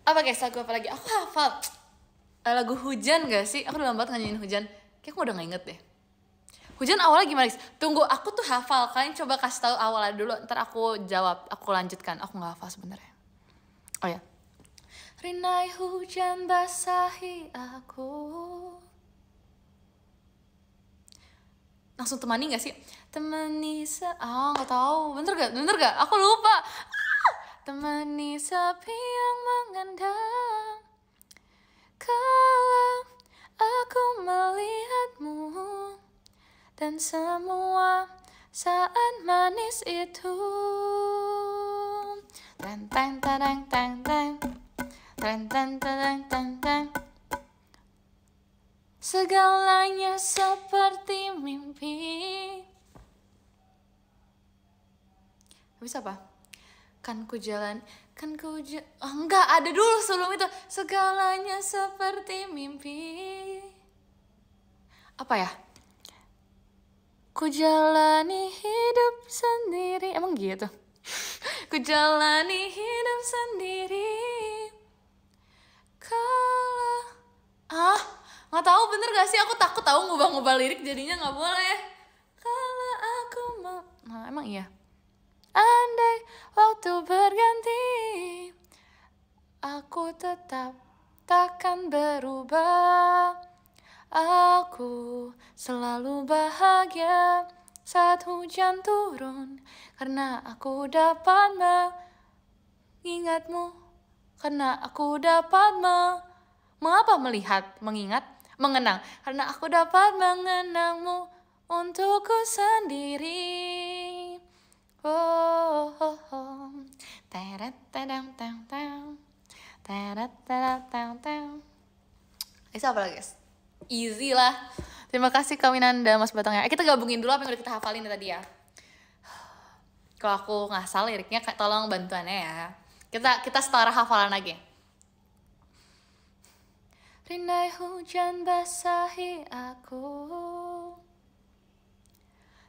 Apa guys, lagu apa lagi? Aku hafal lagu hujan gak sih? Aku udah lama banget nyanyiin hujan. Kayak aku udah gak inget deh. Hujan awalnya gimana guys? Tunggu, aku tuh hafal. Kalian coba kasih tahu awalnya dulu, ntar aku jawab, aku lanjutkan. Aku gak hafal sebenarnya. Oh ya. Rinai hujan basahi aku. Langsung temani gak sih? Temani gak tahu. Bener gak? Aku lupa. Temani sepi yang mengendam kala aku melihatmu dan semua saat manis itu. Teng teng teng teng teng teng teng teng teng teng. Segalanya seperti mimpi. Habis apa? Kan ku enggak, ada dulu sebelum itu. Segalanya seperti mimpi. Apa ya? Ku jalani hidup sendiri. Emang gitu? Ku jalani hidup sendiri. Kalau nggak tahu bener gak sih? Aku takut tahu ngubah-ngubah lirik jadinya nggak boleh. Kalau aku mau, nah emang iya. Andai waktu berganti, aku tetap takkan berubah. Aku selalu bahagia saat hujan turun, karena aku dapat mengingatmu. Karena aku dapat mengenang. Karena aku dapat mengenangmu untukku sendiri. Oh, oh, oh. Itu apa lagi guys? Easy lah. Terima kasih Kak Winanda Mas Batangnya. Kita gabungin dulu apa yang udah kita hafalin tadi ya. Kalau aku ngasal liriknya tolong bantuannya ya. Kita setara hafalan lagi. Rindai hujan basahi aku,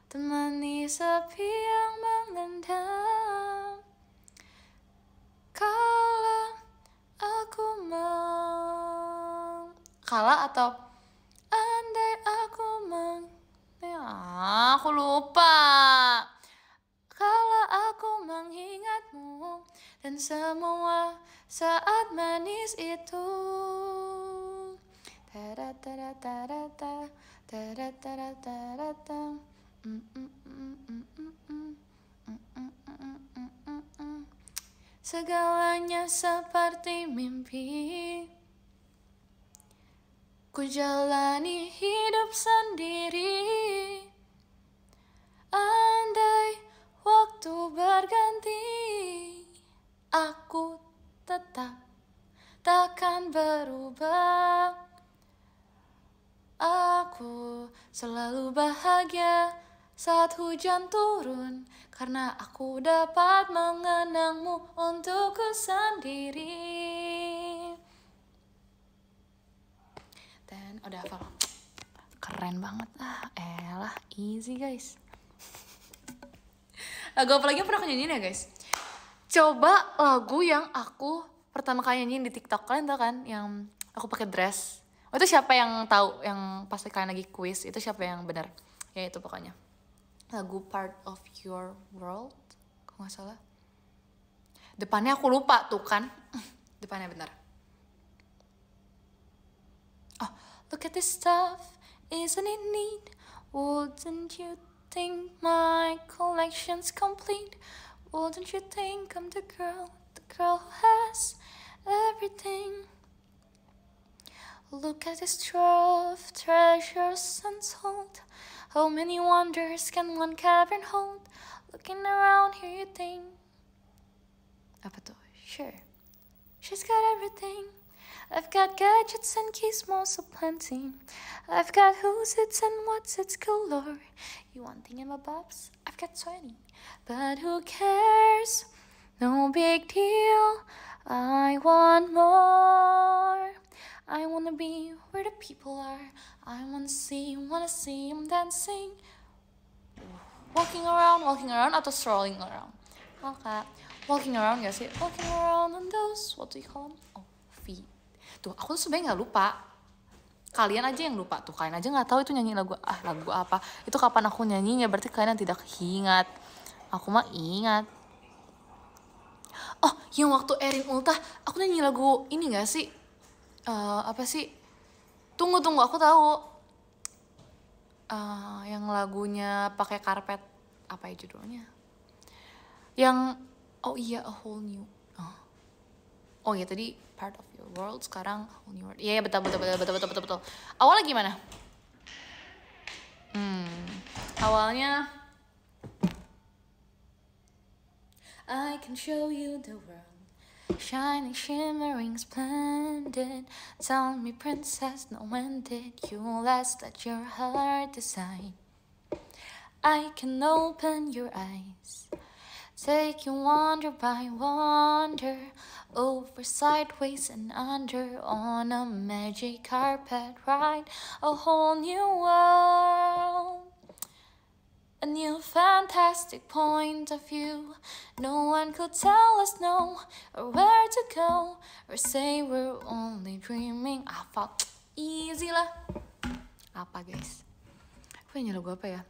temani sepi yang mengendam kala atau andai aku aku lupa. Kala aku mengingatmu dan semua saat manis itu. Segalanya seperti mimpi. Ku jalani hidup sendiri. Andai waktu berganti, aku tetap takkan berubah. Aku selalu bahagia saat hujan turun, karena aku dapat mengenangmu untukku sendiri. Dan udah hafal. Keren banget. Elah, easy guys. Lagu apa lagi yang pernah aku nyanyiin ya guys? Coba lagu yang aku pertama kali nyanyiin di TikTok. Kalian tau kan yang aku pakai dress? Oh, itu siapa yang tahu yang pas kalian lagi quiz itu siapa yang benar? Ya itu pokoknya. Lagu Part of Your World, kalau nggak salah. Depannya aku lupa tuh kan. Depannya benar. Oh, look at this stuff, isn't it neat? Wouldn't you think my collection's complete? Wouldn't you think I'm the girl who has everything? Look at this trove, treasures untold. How many wonders can one cavern hold? Looking around here you think, apa tuh? Sure, she's got everything. I've got gadgets and gizmos aplenty. I've got who's its and what's its galore. You want thingamabobs? I've got 20. But who cares? No big deal, I want more. I wanna be where the people are. I wanna see them dancing. Walking around atau strolling around? Oke, walking around gak sih? Walking around on those, what do you call them? Oh, feet. Tuh, aku tuh sebenarnya nggak lupa. Kalian aja yang lupa tuh, kalian aja nggak tahu itu nyanyi lagu apa. Itu kapan aku nyanyinya, berarti kalian tidak ingat. Aku mah ingat. Oh, yang waktu Erin ultah, aku nyanyi lagu ini gak sih? Apa sih? Tunggu, aku tahu. Yang lagunya pakai karpet, apa ya judulnya? Yang oh iya, A Whole New. Oh ya tadi Part of Your World, sekarang A Whole New World. Iya, betul. Awalnya gimana? Awalnya I can show you the world, shining, shimmering, splendid. Tell me, princess, now when did you last let your heart decide? I can open your eyes, take you wonder by wonder, over, sideways, and under, on a magic carpet ride, a whole new world. A new fantastic point of view. No one could tell us no, or where to go, or say we're only dreaming. Apa? Easy lah. Apa guys? Aku nyanyi lagu apa ya?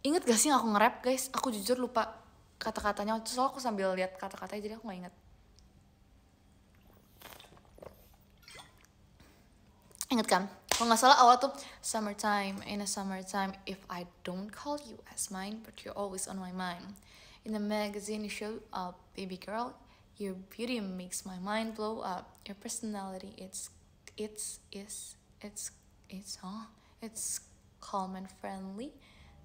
Ingat gak sih aku nge-rap guys? Aku jujur lupa kata-katanya. Soalnya aku sambil lihat kata-katanya jadi aku gak inget. Ingat kan? Kalau nggak salah awal tuh summertime, in a summertime, if I don't call you as mine, but you're always on my mind. In the magazine you show up, baby girl, your beauty makes my mind blow up. Your personality, it's calm and friendly,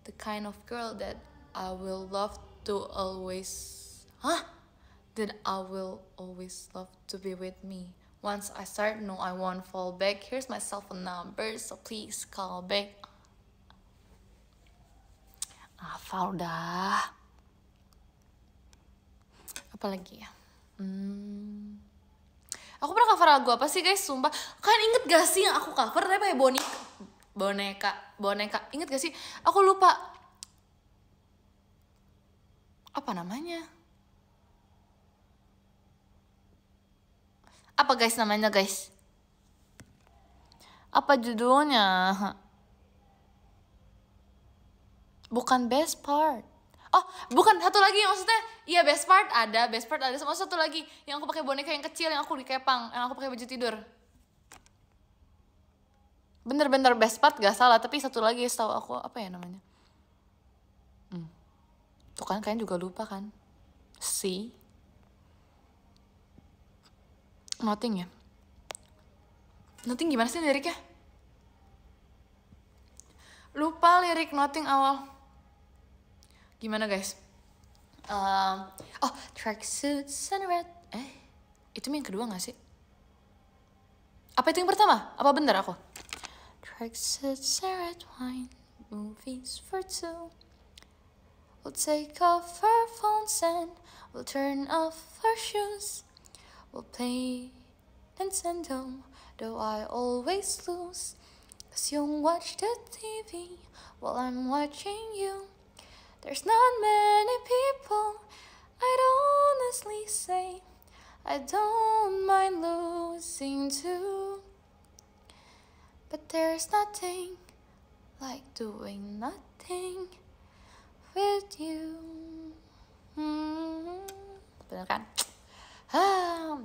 the kind of girl that I will love to always, that I will always love to be with me. Once I start, no, I won't fall back. Here's my cell phone number, so please call back. Hafal dah. Apa lagi ya? Aku pernah cover lagu apa sih guys? Sumpah. Kalian inget gak sih yang aku cover tapi pakai boneka? Inget gak sih? Aku lupa. Apa namanya? Apa guys namanya guys? Apa judulnya? Bukan Best Part. Oh, bukan, satu lagi maksudnya. Iya, Best Part ada. Sama satu lagi yang aku pakai boneka yang kecil, yang aku dikepang, yang aku pakai baju tidur. Bener-bener Best Part gak salah, tapi satu lagi setahu aku apa ya namanya? Tuh kan kalian juga lupa kan? See? Nothing ya? Nothing gimana sih liriknya? Lupa lirik Nothing awal. Gimana guys? Tracksuits and red. Itu yang kedua gak sih? Apa itu yang pertama? Apa bener aku? Tracksuits and red wine, movies for two. We'll take off our phones and we'll turn off our shoes. We'll play Nintendo, though I always lose. 'Cause you'll watch the TV while I'm watching you. There's not many people I'd honestly say I don't mind losing to. But there's nothing like doing nothing with you. Bener kan?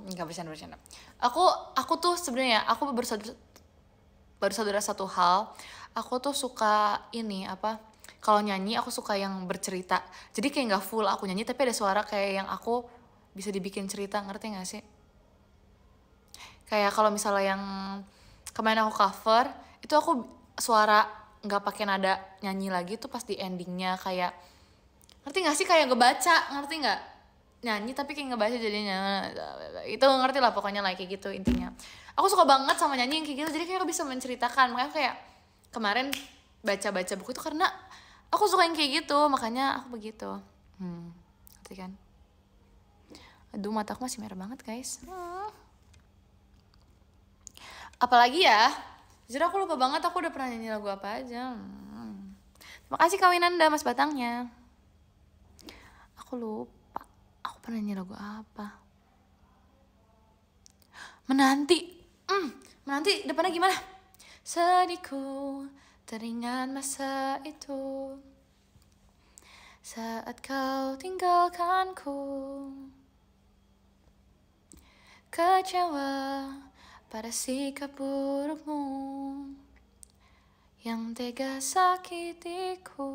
Nggak bercanda. Aku tuh sebenarnya aku baru sadar satu hal. Aku tuh suka ini apa? Kalau nyanyi aku suka yang bercerita. Jadi kayak nggak full aku nyanyi tapi ada suara kayak yang aku bisa dibikin cerita, ngerti nggak sih? Kayak kalau misalnya yang kemarin aku cover itu aku suara nggak pakai nada nyanyi lagi tuh pas di endingnya kayak, ngerti nggak sih, kayak ngebaca, ngerti nggak? nyanyi tapi kayak ngebaca jadinya. Itu ngerti lah pokoknya like kayak gitu intinya. Aku suka banget sama nyanyi yang kayak gitu, jadi kayak aku bisa menceritakan. Makanya kayak kemarin baca-baca buku itu karena aku suka yang kayak gitu, makanya aku begitu. Ngerti kan? Aduh, mataku masih merah banget guys. Apalagi ya, jujur aku lupa banget aku udah pernah nyanyi lagu apa aja. Terima kasih kawinan Mas Batangnya. Aku lupa, aku pernah nyanyi lagu apa. Menanti, menanti depannya gimana? Sedihku teringat masa itu, saat kau tinggalkanku. Kecewa pada sikap burukmu yang tega sakitiku.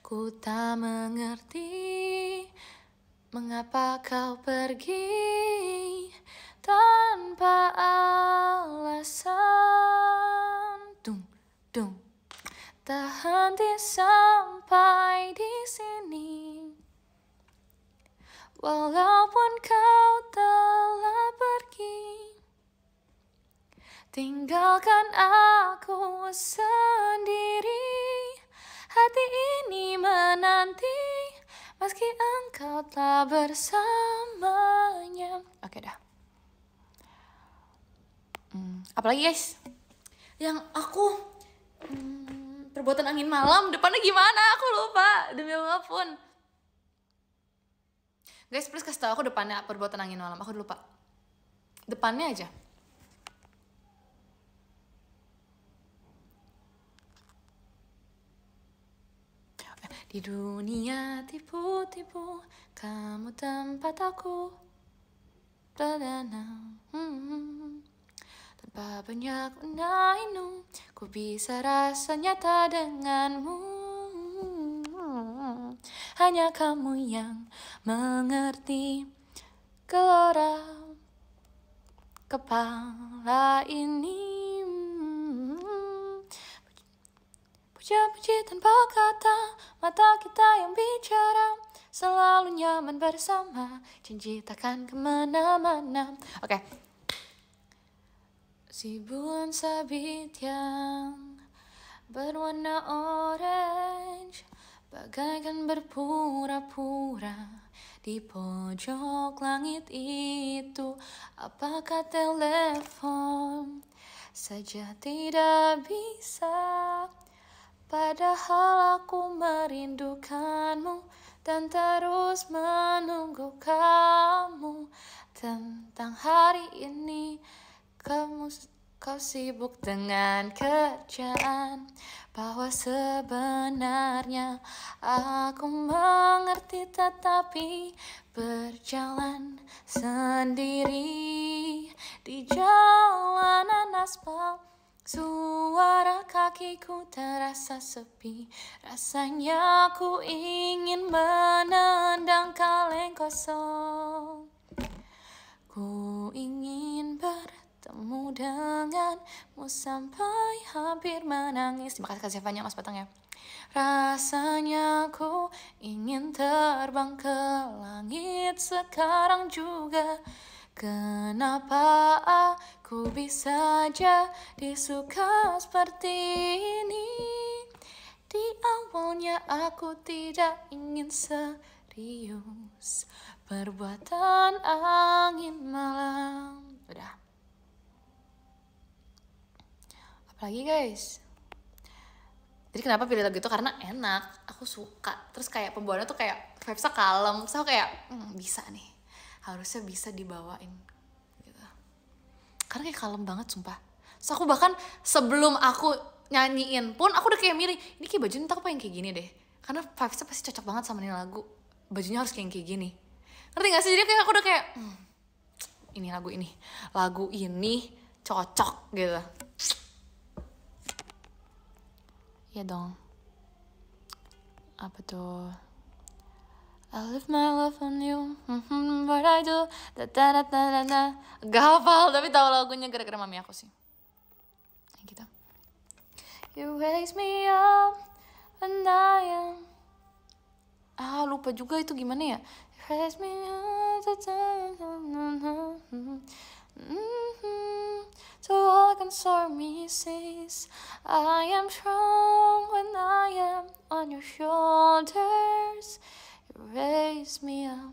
Ku tak mengerti mengapa kau pergi tanpa alasan. Dung, dung. Tak henti sampai di sini. Walaupun kau telah pergi, tinggalkan aku sendiri. Hati ini menanti meski engkau telah bersamanya. Oke dah. Apalagi guys? Yang aku perbuatan angin malam depannya gimana? Aku lupa demi apapun. Guys, please kasih tau aku depannya perbuatan angin malam. Aku lupa. Depannya aja. Di dunia tipu-tipu, kamu tempat aku perdana. Tanpa banyak unai-inu, ku bisa rasa nyata denganmu. Hanya kamu yang mengerti gelora kepala ini. Puja-puji tanpa kata, mata kita yang bicara, selalu nyaman bersama, janji takkan kemana-mana. Oke. Si bulan sabit yang berwarna orange bagaikan berpura-pura di pojok langit itu. Apakah telepon saja tidak bisa? Padahal aku merindukanmu dan terus menunggu kamu. Tentang hari ini kau sibuk dengan kerjaan, bahwa sebenarnya aku mengerti tetapi berjalan sendiri di jalanan aspal. Suara kakiku terasa sepi, rasanya ku ingin menendang kaleng kosong. Ku ingin bertemu denganmu sampai hampir menangis. Terima kasih banyak Mas Batang ya. Rasanya ku ingin terbang ke langit sekarang juga. Kenapa aku bisa jadi suka seperti ini? Di awalnya aku tidak ingin serius. Perbuatan angin malam. Udah. Apalagi guys? Jadi kenapa pilih lagu itu? Karena enak, aku suka. Terus kayak pembawaannya tuh kayak vibes-nya kalem. Terus aku kayak bisa nih, harusnya bisa dibawain gitu. Karena kayak kalem banget sumpah. So aku bahkan sebelum aku nyanyiin pun aku udah kayak milih, ini kayak bajunya aku pengen kayak gini deh. Karena vibes-nya pasti cocok banget sama ini lagu. Bajunya harus kayak gini. Ngerti gak sih? Jadi kayak aku udah kayak ini lagu ini cocok gitu. Ya dong. Apa tuh? I live my love on you, what I do, da. Gak hafal, tapi tahu lagunya gara-gara mami aku sih. Yang gitu. You raise me up when I am Lupa juga itu gimana ya. Raise me up to so all concern me says I am strong when I am on your shoulders. You raise me up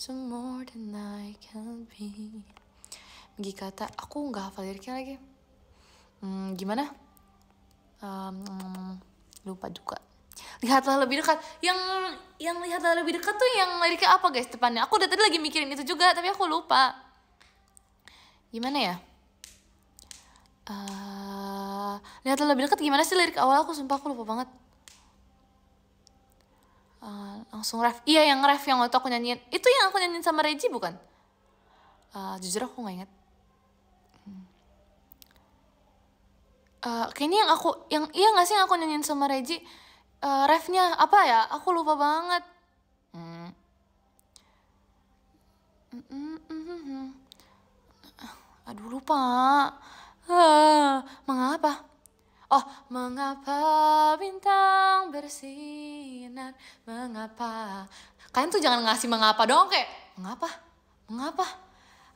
to more than I can be. Megi kata, aku nggak hafal liriknya lagi. Gimana? Lupa juga. Lihatlah lebih dekat. Yang lihatlah lebih dekat tuh yang liriknya apa guys depannya? Aku udah tadi lagi mikirin itu juga, tapi aku lupa. Gimana ya? Lihatlah lebih dekat gimana sih lirik awal? Aku sumpah aku lupa banget. Langsung ref. Iya yang ref yang waktu aku nyanyiin. Itu yang aku nyanyiin sama Reggie bukan? Jujur aku gak inget. Kayaknya iya gak sih yang aku nyanyiin sama Reggie? Refnya apa ya? Aku lupa banget. Aduh lupa. Mengapa? Oh, mengapa bintang bersinar? Mengapa? Kalian tuh jangan ngasih mengapa dong kayak mengapa?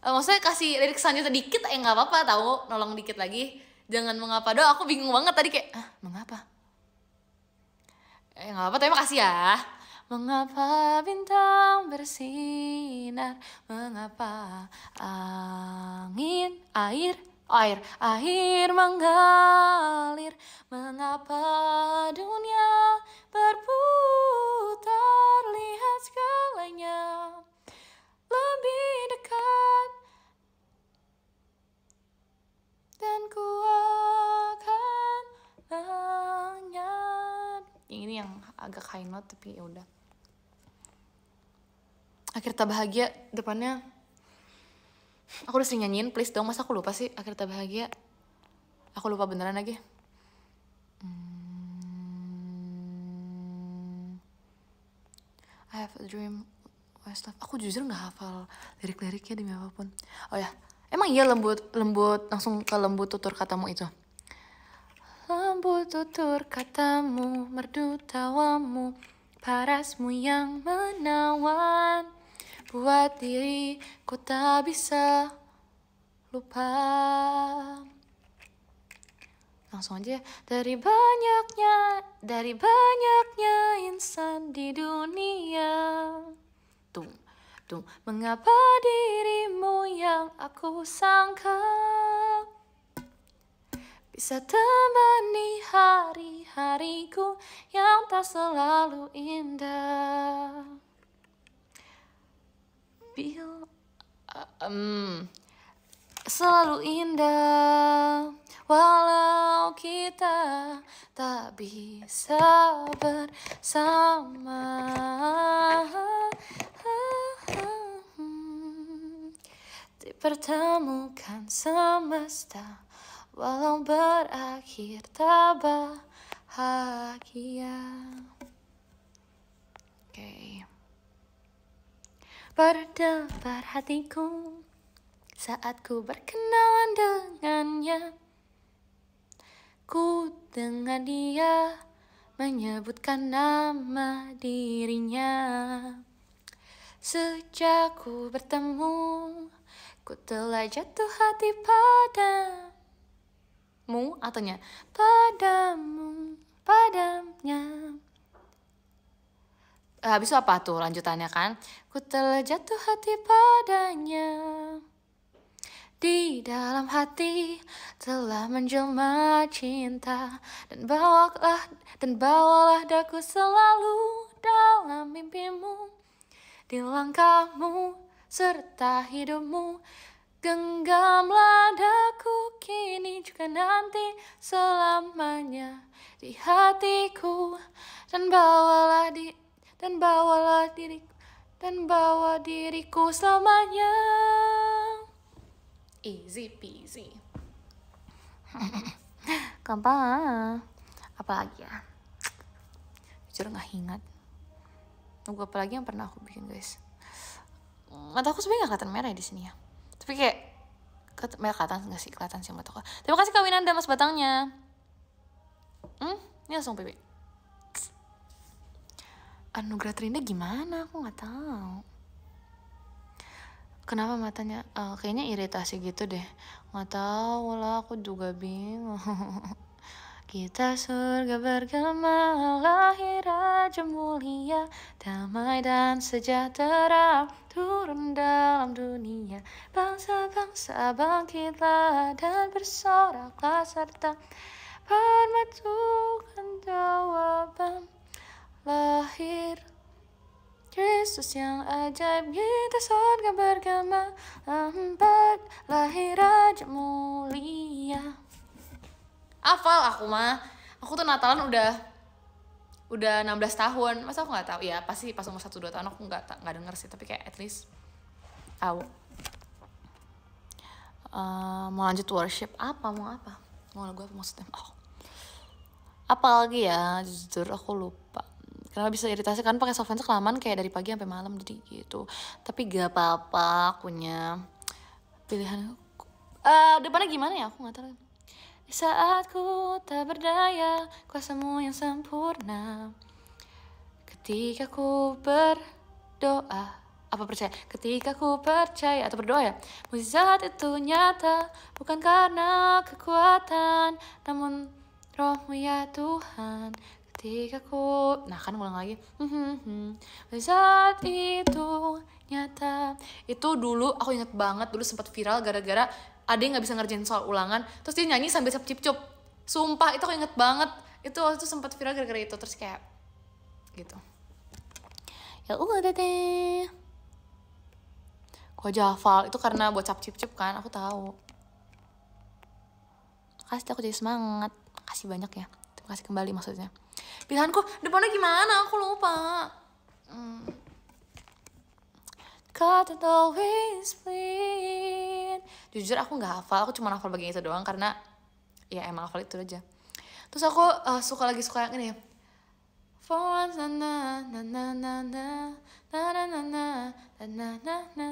Maksudnya kasih lirik selanjutnya dikit nggak apa-apa tahu, nolong dikit lagi. Jangan mengapa dong. Aku bingung banget tadi kayak mengapa? Nggak apa-apa tapi makasih ya. Mengapa bintang bersinar? Mengapa air mengalir? Mengapa dunia berputar? Lihat segalanya lebih dekat dan ku akan ingat. Ini yang agak high note tapi ya udah. Akhir tak bahagia depannya. Aku udah sering nyanyiin, please dong. Masa aku lupa sih akhir tak bahagia? Aku lupa beneran lagi. I have a dream, Westlife. Aku jujur nggak hafal lirik-liriknya demi apapun. Oh ya, emang iya lembut langsung ke lembut tutur katamu itu. Lembut tutur katamu, merdu tawamu, parasmu yang menawan, buat diriku tak bisa lupa. Langsung aja. Dari banyaknya insan di dunia. Tung. Mengapa dirimu yang aku sangka bisa temani hari-hariku yang tak selalu indah. Selalu indah, walau kita tak bisa bersama. Dipertemukan semesta, walau berakhir tak bahagia. Oke. Berdebar hatiku saat ku berkenalan dengannya. Ku dengar dia menyebutkan nama dirinya. Sejak ku bertemu, ku telah jatuh hati padamu. Ataunya padamnya. Habis itu apa tuh lanjutannya kan? Ku telah jatuh hati padanya. Di dalam hati telah menjelma cinta, dan bawalah daku selalu dalam mimpimu. Di langkahmu serta hidupmu, genggamlah daku kini juga nanti selamanya di hatiku, dan bawa diriku selamanya. Easy peasy. Gampang. Apalagi ya? Jujur gak ingat. Nunggu apa lagi yang pernah aku bikin guys? Mata aku sebenarnya gak kelihatan merah di sini ya. Tapi kayak merah kelihatan gak sih? Kelihatan sih mata aku. Terima kasih Kak Winanda mas batangnya. Ini langsung pipi. Anugerah terindah gimana? Aku nggak tahu. Kenapa matanya? Kayaknya iritasi gitu deh. Nggak tahu lah, aku juga bingung. Kita surga bergema, lahir raja mulia, damai dan sejahtera turun dalam dunia. Bangsa-bangsa bangkitlah dan bersoraklah serta permatukan jawaban. Lahir Kristus yang ajaib, kita surga bergema, lambat lahir raja mulia. Hafal aku mah. Aku tuh Natalan udah 16 tahun. Masa aku nggak tahu? Ya pasti pas umur 1-2 tahun aku nggak denger sih, tapi kayak at least tahu. Mau lanjut worship mau apa? Mau lagu apa maksudnya? Apa lagi ya? Jujur aku lupa. Kenapa bisa iritasi kan pakai software kelamaan kayak dari pagi sampai malam jadi gitu. Tapi gak apa-apa, akunya pilihan. Depannya gimana ya? Aku nggak tahu. Di saat ku tak berdaya, kuasamu yang sempurna. Ketika ku berdoa, ketika ku percaya atau berdoa ya, mukjizat itu nyata, bukan karena kekuatan, namun rohmu ya Tuhan. Ketika ku, kan ulang lagi. Mukjizat itu nyata. Itu dulu aku inget banget, dulu sempat viral gara-gara ada yang nggak bisa ngerjain soal ulangan, terus dia nyanyi sambil cip-cip. Sumpah itu aku inget banget. Itu sempat viral gara-gara itu, terus kayak gitu. Ya udah deh. Kok aja hafal itu karena buat cip-cip kan, aku tahu. Makasih, aku jadi semangat. Makasih banyak ya. Terima kasih kembali maksudnya. Pilihanku depannya gimana? Aku lupa. God will always bleed. Jujur aku nggak hafal, aku cuma hafal bagian itu doang karena ya emang hafal itu aja. Terus aku suka yang ini. For once na na na na na na na na na na na na na.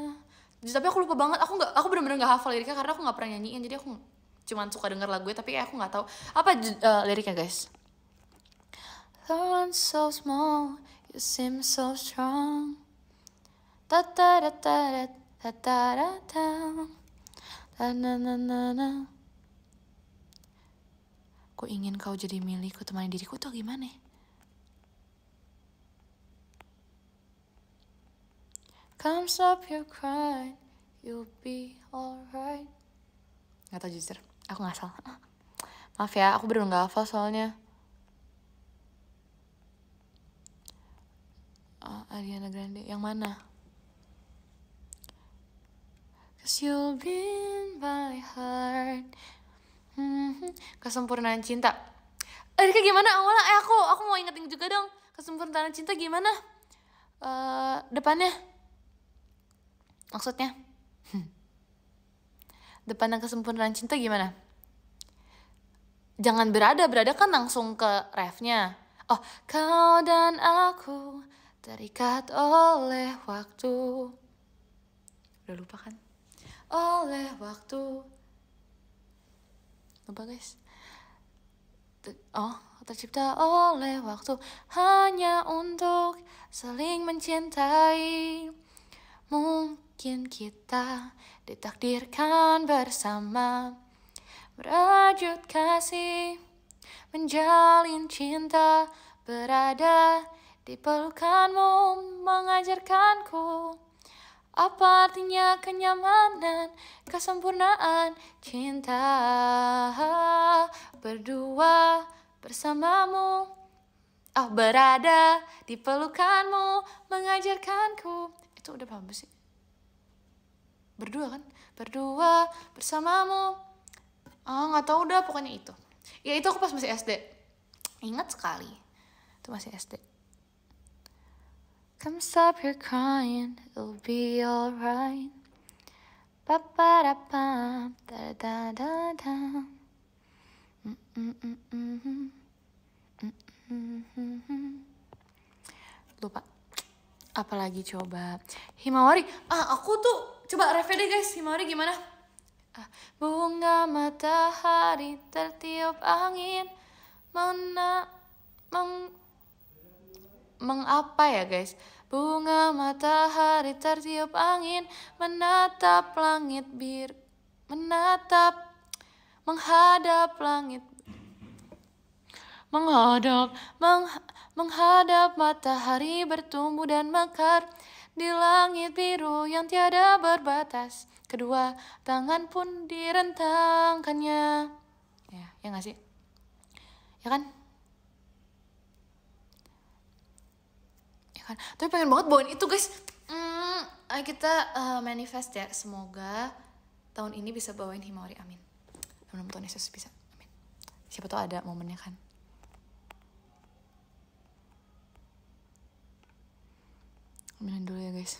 Tapi aku lupa banget, aku benar-benar nggak hafal liriknya karena aku nggak pernah nyanyiin, jadi aku cuma suka denger lagunya tapi aku nggak tahu apa liriknya guys. For once so small, you seem so strong. Ta ta ta ta ta ta ta ta na na na na. Ku ingin kau jadi milikku, temani diriku tuh gimana? Come stop your crying, you'll be alright. Gak tau jujur, aku nggak salah. Maaf ya, aku bener nggak hafal soalnya. Ariana Grande, yang mana? Cause you'll be in my heart. Kesempurnaan cinta. Rika gimana awalnya? Aku mau ingetin juga dong. Kesempurnaan cinta gimana? Depannya. Maksudnya. Depannya kesempurnaan cinta gimana? Jangan berada kan langsung ke refnya. Oh, kau dan aku terikat oleh waktu. Udah lupa kan? Oleh waktu. Lupa guys. Tercipta oleh waktu hanya untuk saling mencintai. Mungkin kita ditakdirkan bersama, merajut kasih, menjalin cinta, berada di pelukanmu, mengajarkanku apa artinya kenyamanan, kesempurnaan cinta. Berdua bersamamu, berada di pelukanmu, mengajarkanku. Itu udah paham sih? Berdua kan? Berdua bersamamu. Nggak tahu udah, pokoknya itu. Ya itu aku pas masih SD. Ingat sekali. Itu masih SD. Come stop your crying, it'll be alright. Pa-pa-da-pam, da-da-da-da. Lupa. Apalagi coba. Himawari. Aku tuh coba ref deh guys. Himawari gimana? Bunga matahari tertiup angin mengapa ya guys? Bunga matahari tertiup angin, menghadap menghadap matahari bertumbuh dan mekar di langit biru yang tiada berbatas. Kedua tangan pun direntangkannya. Ya nggak sih? Ya kan? Tapi pengen banget bawain itu guys. Ayo kita manifest ya, semoga tahun ini bisa bawain Himawari, amin. Mudah-mudahan Tuhan Yesus bisa, amin. Siapa tahu ada momennya kan. Aminin dulu ya guys,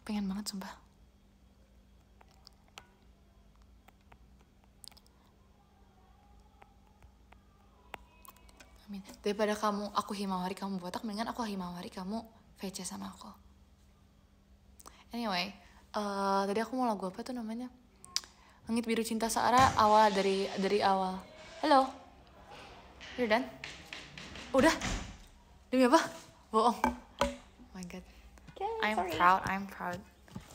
pengen banget sumpah. Amin. Daripada aku Himawari kamu botak, mendingan aku Himawari kamu VC sama aku. Anyway, tadi aku mau lagu apa tuh namanya? Langit Biru Cinta Searah, awal dari awal. Halo, udah done? Udah? Demi apa? Bohong. Oh my god. I'm proud.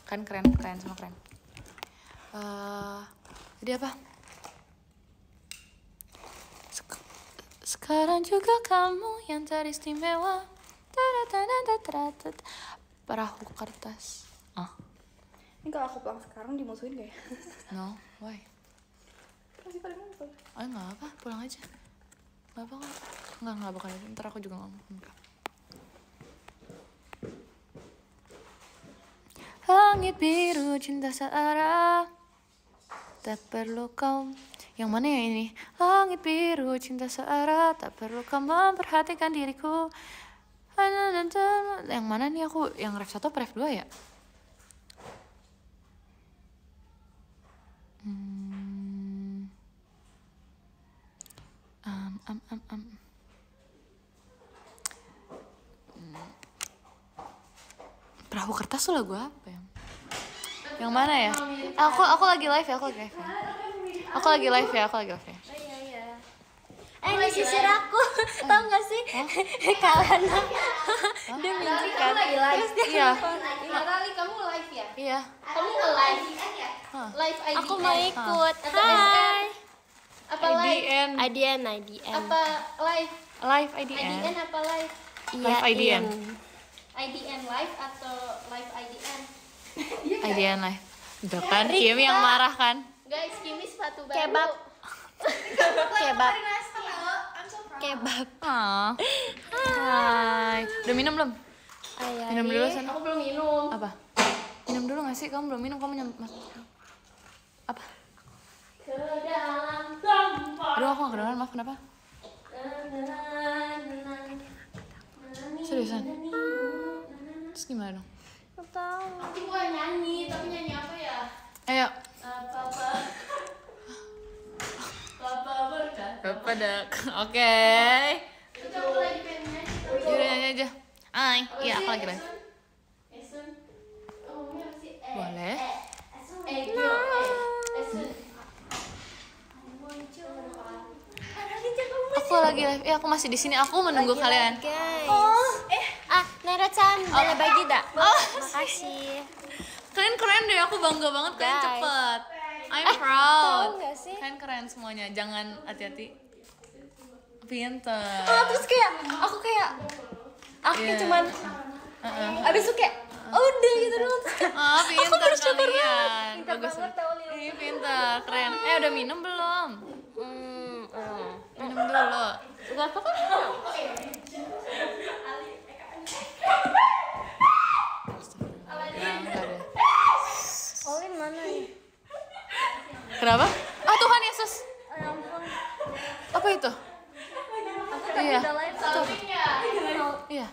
Kan keren semua keren. Jadi apa? Sekarang juga kamu yang teristimewa. Perahu kertas. Ini kalau aku pulang sekarang dimusuhin gak ya? No, why? Masih paling ngumpul. Nggak apa, pulang aja. Nggak apa kok. Nggak bakal. Ntar aku juga ngomong. Langit biru cinta searah, tak perlu kau. Yang mana ya ini? Langit biru cinta searah, tak perlu kau memperhatikan diriku. Yang mana nih aku? Yang ref 1 apa ref 2 ya? Perahu kertas tuh lagu apa ya? Yang mana ya? Aku lagi live ya, aku lagi live ya. Ini sisir aku, tau gak sih? Kalana dia mimpi kan? Terus dia Iya. Rali, kamu live ya? Iya. Kamu nge-live? Live IDN? Aku mau ikut. Hai. Apa live? IDN. Apa live? Live IDN. IDN apa live? Live IDN. IDN live atau live IDN? IDN live. Udah kan, Kim yang marah kan? Guys, Kimi sepatu baru. Kebab. Hai. Udah minum belum? Minum dulu sana. Aku belum minum. Apa? Minum dulu gak sih? Kamu belum minum, kamu apa? Ke dalam tempat. Aduh, aku gak kedengeran, maaf, kenapa? Seriusan? Terus gimana dong? Aku mau nyanyi, tapi nyanyi apa ya? Ayo. Papa berkata. Bapak dak. Oke. Itu aku lagi pengen nyanyi. Yaudah nyanyi aja. Iya, aku lagi live. Esun. Ngomongnya apa sih? Boleh. Esun. Aku lagi live. Aku masih di sini. Aku menunggu kalian. Nara-chan, boleh bagi dak? Makasih. Kalian keren deh. Aku bangga banget kalian Guys. cepet. I'm proud. tahu nggak sih? Kalian keren semuanya. Jangan hati-hati. Pinter. Terus kayak aku kayak Iya. cuman abis itu kayak udah gitu doang. Terus kayak, Pinter kalian. Pinter Bagus. banget tau, Lil. Iya, pinter. Keren. Udah minum belum? Minum dulu. Udah apa kan? Enggak deh. Olin mana nih? Kenapa? Tuhan Yesus. Ya ampun. Apa itu? Iya. Udah live tapi Iya.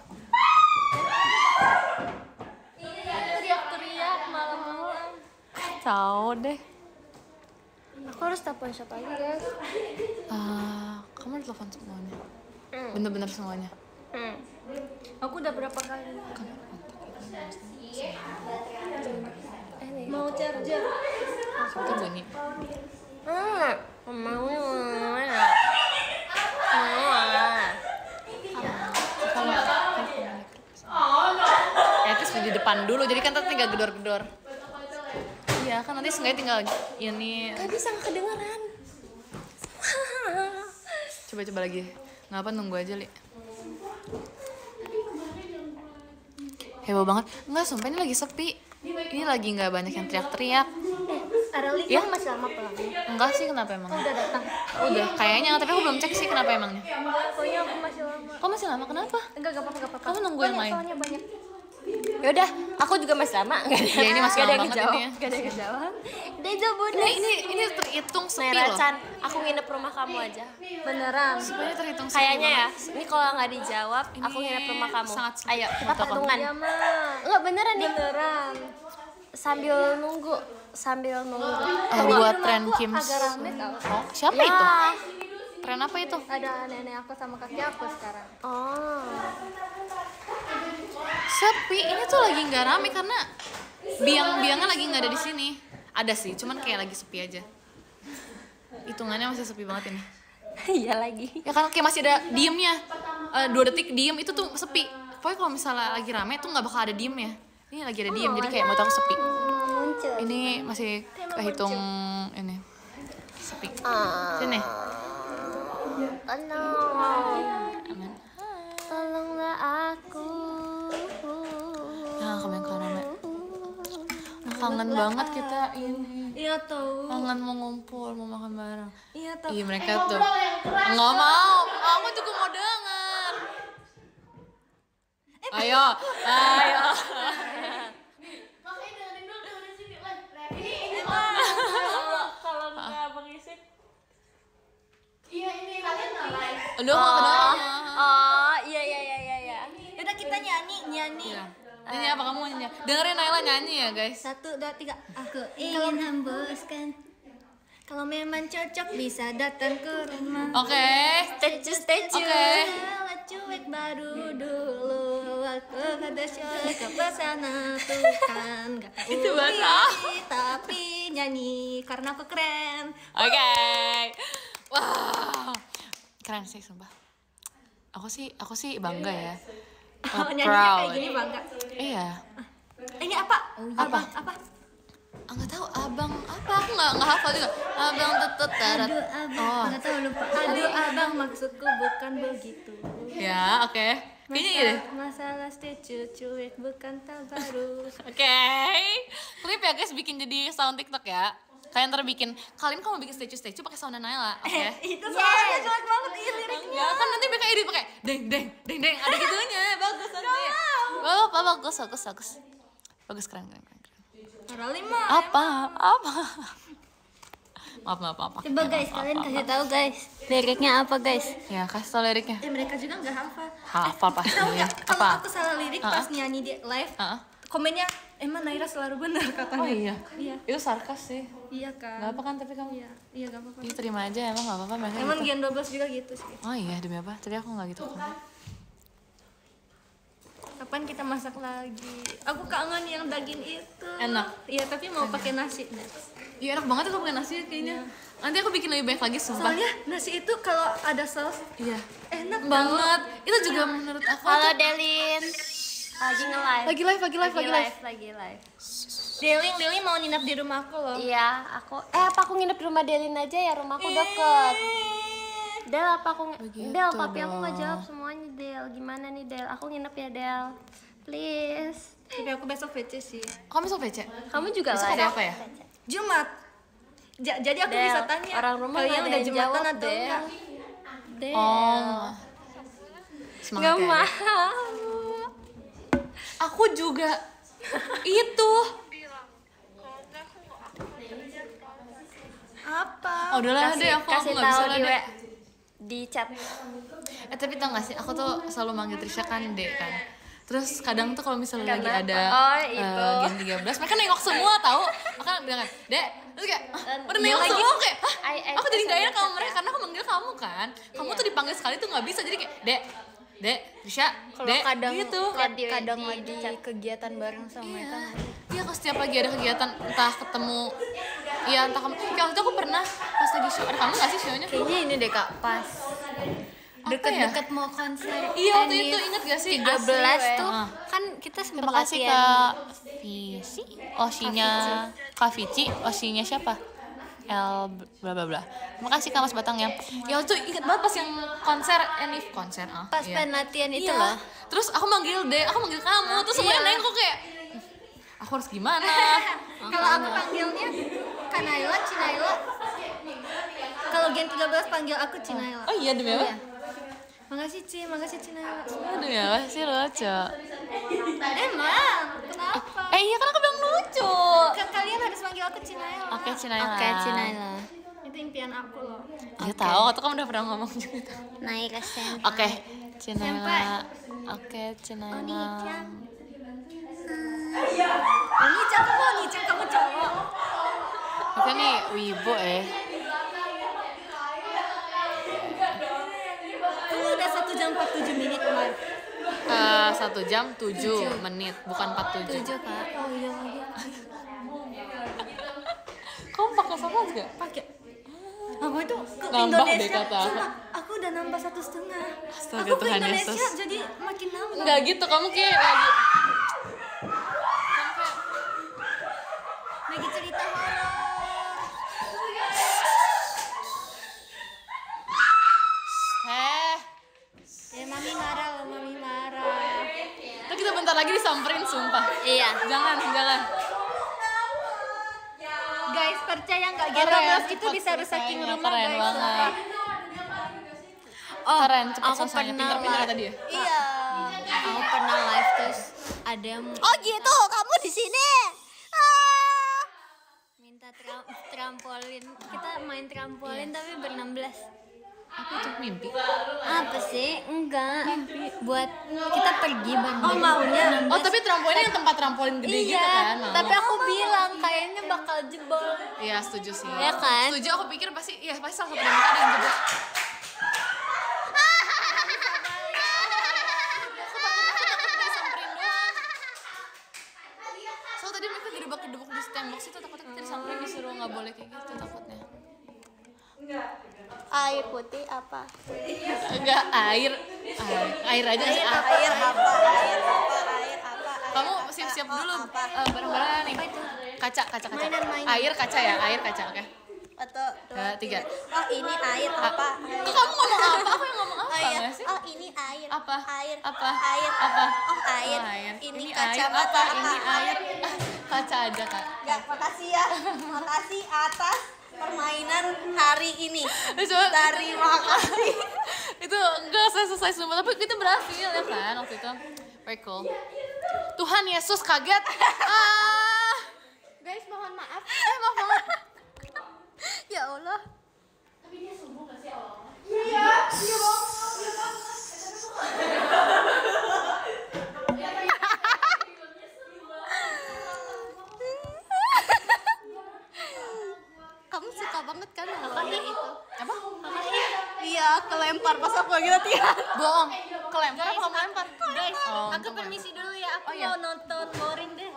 teriak-teriak malam-malam. Tahu deh. Aku harus telepon siapa lagi, guys? Kamu udah telepon semuanya. Bener-bener semuanya. Aku udah berapa kali? Mau charger? Itu bunyi. Mau Kalau depan dulu, jadi kan tadi tinggal gedor-gedor. Iya kan nanti seenggaknya tinggal ini. Gak bisa nggak kedengeran. Coba lagi. Nggak apa, nunggu aja, Li. Heboh banget. Enggak, sumpah ini lagi sepi. Ini lagi nggak banyak yang teriak-teriak. Arali Ya? kamu masih lama pulangnya? Enggak sih, kenapa emang? Udah datang. Udah, kayaknya, tapi aku belum cek sih kenapa emangnya. Pokoknya aku masih lama. Kok masih lama? Kenapa? Enggak apa-apa. Kamu nunggu yang lain? Soalnya banyak. Yaudah, aku juga masih lama. Gak ada, Ya, ini masih gak ada lama yang banget ngejawab. ini ya. Gak ada yang ngejawab. Dejo Bunda. Ini terhitung sepi loh. Neracan, aku nginep rumah kamu aja. Beneran. Sebenarnya terhitung sepi. Kayaknya ya, banget. ini kalau nggak dijawab, Ini aku nginep rumah kamu. sangat sepi. Ayo, kita Betul, patungan. Iya mah. Enggak beneran nih. Beneran. Sambil nunggu. Buat tren Kims. Agak rame tau. Oh, siapa Ya. itu? Tren apa itu? Ada nenek aku sama kakek aku sekarang. Oh. Sepi. Ini tuh lagi nggak rame karena biang-biangnya lagi nggak ada di sini. Ada sih, cuman kayak lagi sepi aja. Hitungannya masih sepi banget ini. Iya lagi. Ya kan kayak masih ada diemnya. 2 detik diem itu tuh sepi. Pokoknya kalau misalnya lagi rame tuh nggak bakal ada diemnya. Ini lagi ada diem, jadi kayak mau tahu sepi. Muncul. Ini masih kehitung ini sepi. Sini. Aman. Tolonglah aku. Nah, kamu yang rame. Kangen banget kita ini. Iya tahu. Kangen mau ngumpul, mau makan bareng. Iya tahu. Ih, mereka tuh nggak mau. Aku juga mau denger. Ayo. Kalau nggak berisik. Aduh, kok kedengeran. Oh, iya. Yaudah kita nyanyi. Iya. Nyanyi apa kamu mau nyanyi? Dengerin Naila nyanyi ya, guys. 1, 2, 3. Aku ingin hembuskan. Kalau memang cocok bisa datang ke rumah. Oke. Statue. Oke. Salah cuek baru dulu waktu ada syok ke pesana Tuhan gak tahu Itu bahasa. tapi nyanyi karena aku keren. Oke. Wah. Keren sih sumpah. Aku sih bangga ya. Nyanyinya kayak gini bangga. Iya. Ini apa? Apa? Apa? Enggak tahu abang apa, aku enggak hafal juga. Abang tetet. Aduh abang, Oh. nggak tahu lupa. Aduh abang maksudku bukan begitu. Ya, oke. Kayaknya iya deh. Masalah statue cuek bukan tabarus. Oke. Klip ya guys, bikin jadi sound TikTok ya. Kalian ntar bikin, kalian kalau mau bikin statue pakai sound Naila, oke? Itu soalnya jelek banget ini liriknya. Enggak, kan nanti mereka edit pakai deng deng ada gitunya. Bagus nanti. Bagus keren. Arali mah. Apa? Maaf. Coba guys, kalian kasih tahu guys. Liriknya apa guys? Ya, kasih tau liriknya. Mereka juga nggak hafal. Hafal pasti. Tahu nggak? Kalau Apa? aku salah lirik pas nyanyi di live, komennya emang Naira selalu benar katanya. Oh iya. Iya. Itu sarkas sih. Iya kan. Gak apa kan tapi kamu? Iya gak apa-apa. Ya, terima aja emang gak apa-apa mereka Emang gitu. Gen 12 juga gitu sih. Oh iya, demi apa? Tadi aku gak gitu kok. Kapan kita masak lagi? Aku kangen yang daging itu. Enak. Iya, tapi mau pakai nasi next. Iya enak banget itu pakai nasi kayaknya. Nanti aku bikin lebih baik lagi sumpah. Soalnya nasi itu kalau ada saus Iya. enak Banget. Itu juga menurut aku Halo tuh- Delin. Lagi nge-live. lagi live. Lagi live. Deling mau nginep di rumah aku loh. Iya, apa aku nginep di rumah Delin aja ya, rumahku deket. Del, apa aku Begitu Del, papi aku nggak dong. jawab semuanya Del. Gimana nih Del? Aku nginep ya Del. Please. Tapi aku besok VC sih. Kamu besok PC? Kamu juga Besok live. ada apa ya? Jumat. Jadi aku Del, bisa tanya. orang rumah kalian nggak ada udah yang Jumatan jawab, atau Del. enggak? Del. Oh. Semangat Nggak ya. mau. Aku juga. Itu. Apa? Oh, udahlah deh aku Kasih nggak bisa tahu lah di deh. di chat. Tapi tau gak sih, aku tuh selalu manggil Trisha kan Dek kan. Terus kadang tuh kalau misalnya lagi Kenapa? ada Oh, itu. Gen 13, mereka nengok semua tahu. Aku kan bilang kan, Dek, terus kayak, udah Iya nengok lagi. semua kayak, hah? I Aku jadi gak enak sama chat mereka ya. karena aku manggil kamu kan. Kamu Iya. tuh dipanggil sekali tuh gak bisa, jadi kayak, Dek, Trisha, Kalau Dek, kadang gitu. kadang lagi lagi kegiatan bareng sama mereka. Iya, kalau setiap lagi ada kegiatan, entah ketemu, iya entah kamu, kayak waktu itu aku pernah pas lagi show, ada kamu gak sih show-nya? Kayaknya ini deh Kak, pas. deket-deket mau konser. Iya, waktu Enif itu inget gak sih? 13 Asli, tuh weh. kan kita sempat Terima kasih latihan. Kak Vici, Osinya Kak Vici, Osinya siapa? L bla bla bla. Terima kasih Kak Mas Batang ya. Ya waktu itu inget banget pas yang konser Pas iya. pengen latihan itu Iya. loh. Terus aku manggil kamu, terus semuanya Iya. nengok kayak aku harus gimana? Kalau aku panggilnya Kanaila, Cinaila. Kalau Gen 13 panggil aku Cinaila. Oh iya demi apa? Iya. Makasih Cinaila. Oh, demi apa sih lucu? Emang, kenapa? Iya kan aku bilang lucu. Kalian harus panggil aku Cinaila. Oke, Cinaila. Oke, Cinaila. Itu impian aku loh. Iya tahu, atau kamu udah pernah ngomong juga. Naik ke senpai. Oke, Cinaila. Oke, Cinaila. Oni-chan. Oni-chan kamu cowok. Oke nih, wibo Kamu udah 1 jam 47 menit kemarin. 1 jam 7 menit, bukan 47. 7 Kak. Oh iya. Kamu pakai sapa gak? Pakai. Aku itu ke Nambah Indonesia. deh kata aku. Sumpah, aku udah nambah 1,5. Astaga, Aku ke Tuhan Indonesia Yesus. jadi makin nambah. Enggak gitu, kamu kayak lagi Lagi cerita horor. Ya mami marah loh, mami marah. Ntar kita bentar lagi disamperin sumpah. Iya. Jangan. Guys, percaya nggak Keren, G13 itu cepet bisa rusakin selesainya, rumah keren guys. banget. Oh, Keren, cepet aku selesainya. pernah Pintar-pintar live. tadi ya? Iya. Aku pernah live terus ada yang Oh gitu, kamu di sini. minta trampolin. Kita main trampolin tapi ber-16. Apa itu mimpi? Apa sih? Enggak. Buat kita pergi Bandung. Oh, maunya. Oh, tapi trampolin yang tempat trampolin gede gitu kan? Mau. Tapi aku bilang kayaknya bakal jebol. Iya, setuju sih. Ya kan? Setuju, aku pikir pasti salah satu dari mereka ada yang jebol. So tadi mereka gedebak-gedebuk di tembok situ, takutnya kita disamperin disuruh nggak boleh kayak gitu takutnya. Air putih apa? Enggak, air aja sih. Air apa? Air apa? Air apa? Kamu siap-siap dulu. Bareng-bareng nih. Kaca. Air kaca, oke. Satu, Ya, 3. Oh ini air apa? Kok kamu ngomong apa? Aku yang ngomong apa Oh iya. nggak sih? Oh ini air. Apa? Air. Apa? Air. Apa? Oh air. Ini kacamata. Ini air. Kaca aja, Kak. Ya, makasih ya. Makasih atas permainan hari ini. Coba. Terima kasih. Itu enggak selesai sumpah, tapi kita berhasil ya kan waktu itu. Very cool. Tuhan Yesus kaget. Guys, mohon maaf. Maaf banget. Ya Allah. Kamu suka banget kan kakaknya itu? Apa? Iya, kelempar pas aku lagi latihan. Bohong. Kelempar apa kamu lempar? Guys, Oh, aku permisi dulu ya. Aku iya. mau nonton Morin deh.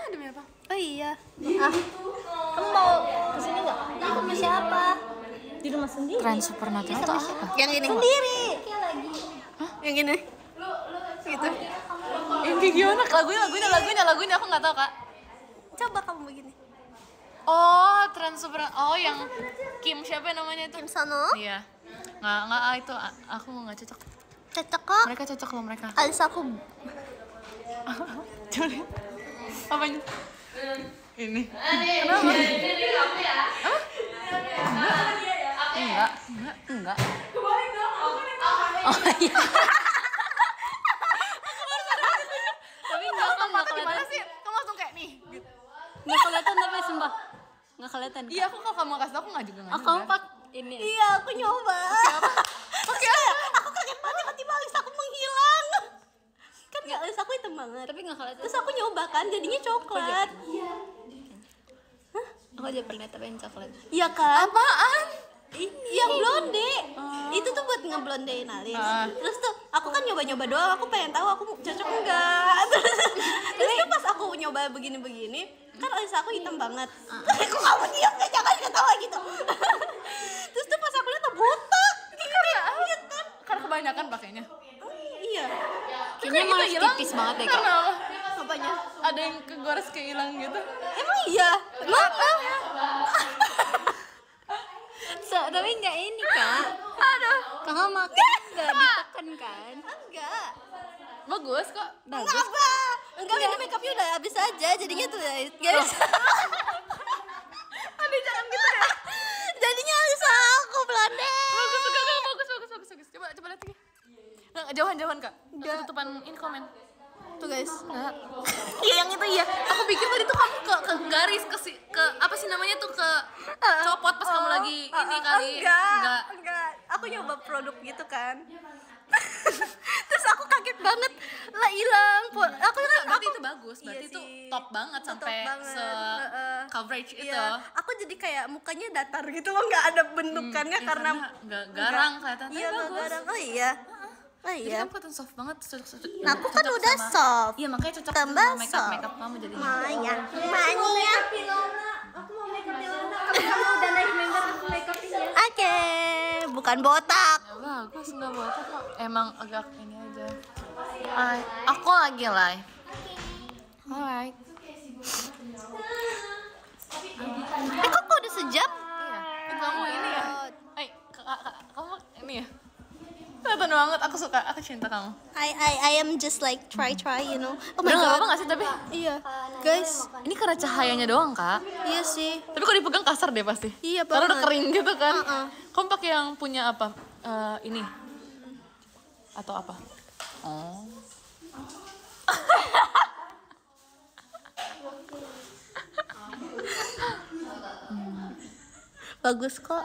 Demi apa? Oh iya. Kamu mau kesini nggak? Aku sama siapa? Di rumah sendiri. Tren supernatural atau apa? Yang ini. Sendiri. Kayak lagi. Yang ini. Gitu. Yang kayak gimana? Lagunya aku nggak tahu, Kak. Coba kamu begini. Oh, tren supernatural. Oh, yang Kim siapa namanya itu? Kim Sono. Iya. Nggak itu aku nggak cocok. Cocok kok. Mereka cocok loh mereka. Alis aku. Coba lihat. Apanya? Ini. Enggak. Oh iya. Tapi nggak Gimana sih? Kamu langsung kayak nih. Gitu. nggak kelihatan tapi sumpah nggak kelihatan. Iya, aku kalau kamu kasih tau aku nggak juga. Oh, kamu pak ini. Iya, aku nyoba. Oke. Aku kaget banget tiba-tiba alis aku menghilang. Kan nggak alis aku hitam banget. Tapi nggak kelihatan. Terus aku nyoba kan jadinya coklat. Aku aja pernah tapi yang coklat. Iya kan? Apaan? Yang blonde. Itu tuh buat ngeblondein alis. Terus tuh aku kan nyoba-nyoba doang, aku pengen tahu aku cocok enggak. Terus tuh pas aku nyoba begini-begini, kan alis aku hitam banget. Aku nggak mau diam, jangan ketawa gitu. Terus tuh pas aku lihat tuh buta. Iya kan? kebanyakan pakainya. Iya. Kayaknya malah tipis banget deh kak. Karena apa? Apanya? Ada yang kegores kayak hilang gitu. Emang iya? Mana? Tapi nggak ini kak. Aduh. Kakak makan nggak ditekan kan? Enggak. Bagus kok. Enggak, ini makeupnya udah habis aja, jadinya tuh guys. Aduh jangan gitu ya. Jadinya habis aku Blonde. Bagus. Coba lihat lagi. Nggak, jauhan kak. Tutupan ini komen. Tuh guys. Enggak. Iya yang itu iya. Aku pikir tadi tuh kamu ke garis ke apa sih namanya tuh ke copot pas kamu lagi ini kali. Enggak. Aku nyoba produk gitu kan. Terus aku kaget banget lah hilang. Aku kan Berarti itu bagus. Berarti Iya itu sih. top banget sampai banget. se coverage itu. Iya, aku jadi kayak mukanya datar gitu loh, nggak ada bentukannya Ya, karena nggak garang kelihatan. iya Tapi nggak bagus. garang. Oh iya. Jadi kamu kelihatan soft banget. Nah, aku kan udah soft. Iya makanya cocok Tambah sama soft. makeup kamu jadinya. Mania. Aku mau make upin Lona. Kamu udah naik member aku make upin ya. Oke, bukan botak. Ya bagus nggak botak kok. Emang agak ini aja. Aku lagi live. Alright. Kok udah sejam? Iya. Kamu ini ya. Kamu ini ya. Kelihatan banget. Aku suka. Aku cinta kamu. I am just like try you know. Oh my Udah nggak god. apa-apa nggak sih tapi? Iya, guys. Ini karena cahayanya doang kak. Iya sih. Tapi kalau dipegang kasar deh pasti. Iya Karena udah banget. kering gitu kan. Uh-uh. Kamu pakai yang punya apa? Ini atau apa? Oh. Bagus kok.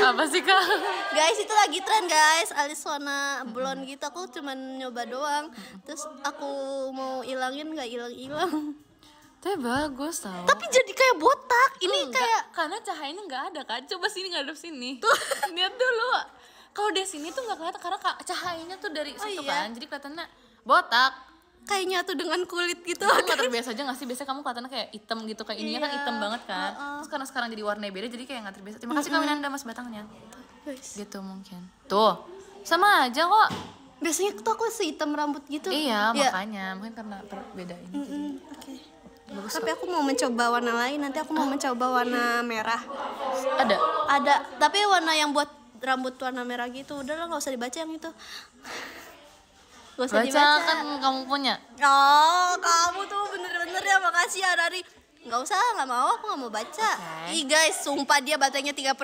Apa sih kak? Guys, itu lagi tren guys, alis warna blonde gitu. Aku cuman nyoba doang. Terus aku mau ilangin nggak hilang. Tapi bagus tau. Tapi jadi kayak botak. Ini Enggak, kayak karena cahayanya nggak ada kan. Coba sini ngadep sini. Lihat dulu. Kalau di sini tuh nggak kelihatan karena cahayanya tuh dari situ iya. kan. Jadi kelihatannya botak. kayak nyatu dengan kulit gitu. Kamu nggak terbiasa aja nggak sih? Biasanya kamu kelihatannya kayak hitam gitu, kayak ininya kan Iya. hitam banget kan. Terus karena sekarang jadi warnanya beda, jadi kayak nggak terbiasa. Terima kasih Kak Winanda mas batangnya. Guys. Gitu mungkin. Tuh, sama aja kok. Biasanya tuh aku sehitam rambut gitu. Iya, Ya. makanya mungkin karena beda ini. Jadi Oke. bagus Tapi kok. aku mau mencoba warna lain. Nanti aku mau mencoba warna merah. Ada. Ada, tapi warna yang buat rambut warna merah gitu. Udah lah, nggak usah dibaca yang itu. Gak usah Baca dibaca. kan kamu punya. Oh, kamu tuh bener-bener ya, makasih ya Rari. Nggak usah, nggak mau, aku nggak mau baca. Oke. Ih guys, sumpah dia batanya 3%.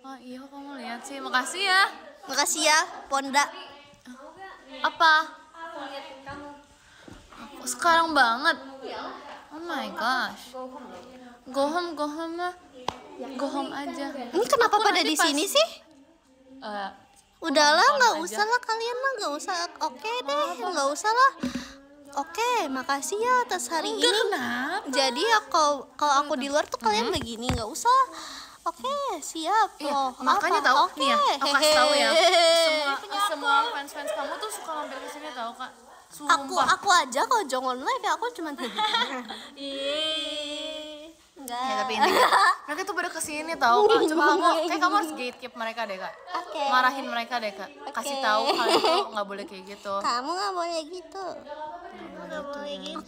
Oh iya, kok kamu lihat sih. Makasih ya. Makasih ya, Ponda. Apa? Aku sekarang banget. Oh my gosh. Go home mah. Go home aja. Ini kenapa Aku pada nanti di sini pas- sih? Eh, Udahlah, nggak aja. usah lah kalian mah, nggak usah. Oke deh, nggak usah lah. Oke, makasih ya atas hari enggak, ini. kenapa? Jadi ya kalau aku di luar tuh kalian begini, nggak usah. Oke, siap. Iya, Loh, makanya apa? tahu Oke. nih ya, aku kasih tahu ya. Hehehe. Semua fans kamu tuh suka mampir ke sini tahu Kak. Aku aja kalau jongon live ya aku cuma enggak. Ya, tapi ini mereka tuh pada kesini tahu Kak. Coba kamu harus gatekeep mereka deh Kak. Oke. Marahin mereka deh Kak. Kasih tahu kalian tuh nggak boleh kayak gitu. Kamu nggak boleh gitu. Nggak boleh gitu.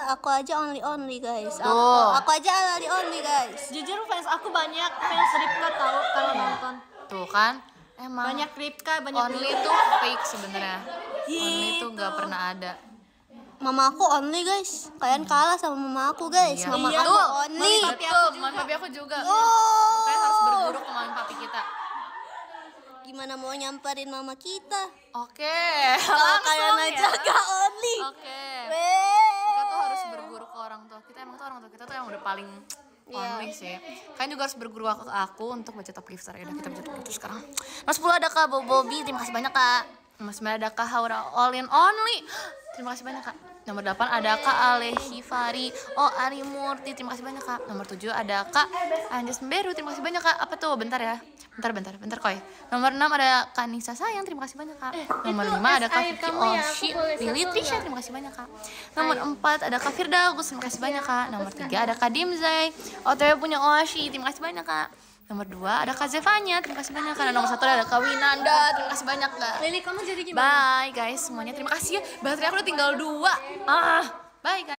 Aku aja only guys. Tuh. Aku aja only guys. Jujur fans aku banyak fans Ripka tahu kalau nonton. Tuh kan, emang Banyak Ripka, banyak only tuh fake sebenarnya. Only tuh nggak pernah ada. Mama aku only guys. Kalian kalah sama mama aku guys. Iya. Mama Iya. aku only. Mami papi aku juga. Oh. Kalian harus berguru ke mami papi kita. Gimana mau nyamperin mama kita? Oke. Kalau langsung kalian ya. aja gak only. Oke. Weh. Kita tuh harus berguru ke orang tua kita. Emang tuh orang tua kita tuh yang udah paling only sih. Kalian juga harus berguru ke aku untuk baca top lifter ya. Udah kita baca top lifter sekarang. Nomor 10 ada Kak Bobi, terima kasih banyak Kak. Nomor 9 ada Kak Haura All in Only. Terima kasih banyak Kak. Nomor 8 ada Kak Alehi Fari. Oh Ari Murti, terima kasih banyak Kak. Nomor 7 ada Kak Anjas Memberu, terima kasih banyak Kak. Apa tuh? Bentar ya. Bentar Koy. Nomor 6 ada Kak Nisa Sayang, terima kasih banyak Kak. Nomor 5 ada Kak Vicky Oshi, Lili Trisha, terima kasih banyak Kak. Nomor 4 ada Kak Firdaus, terima kasih banyak Kak. Nomor 3 ada Kak Dimzai, OTW punya Oshi, terima kasih banyak Kak. Nomor 2 ada Kak Zevanya, terima kasih banyak. Karena nomor 1 ada Kak Winanda, terima kasih banyak Kak. Lili kamu jadi gimana? Bye guys semuanya, terima kasih ya. Baterai aku udah tinggal 2. Bye guys.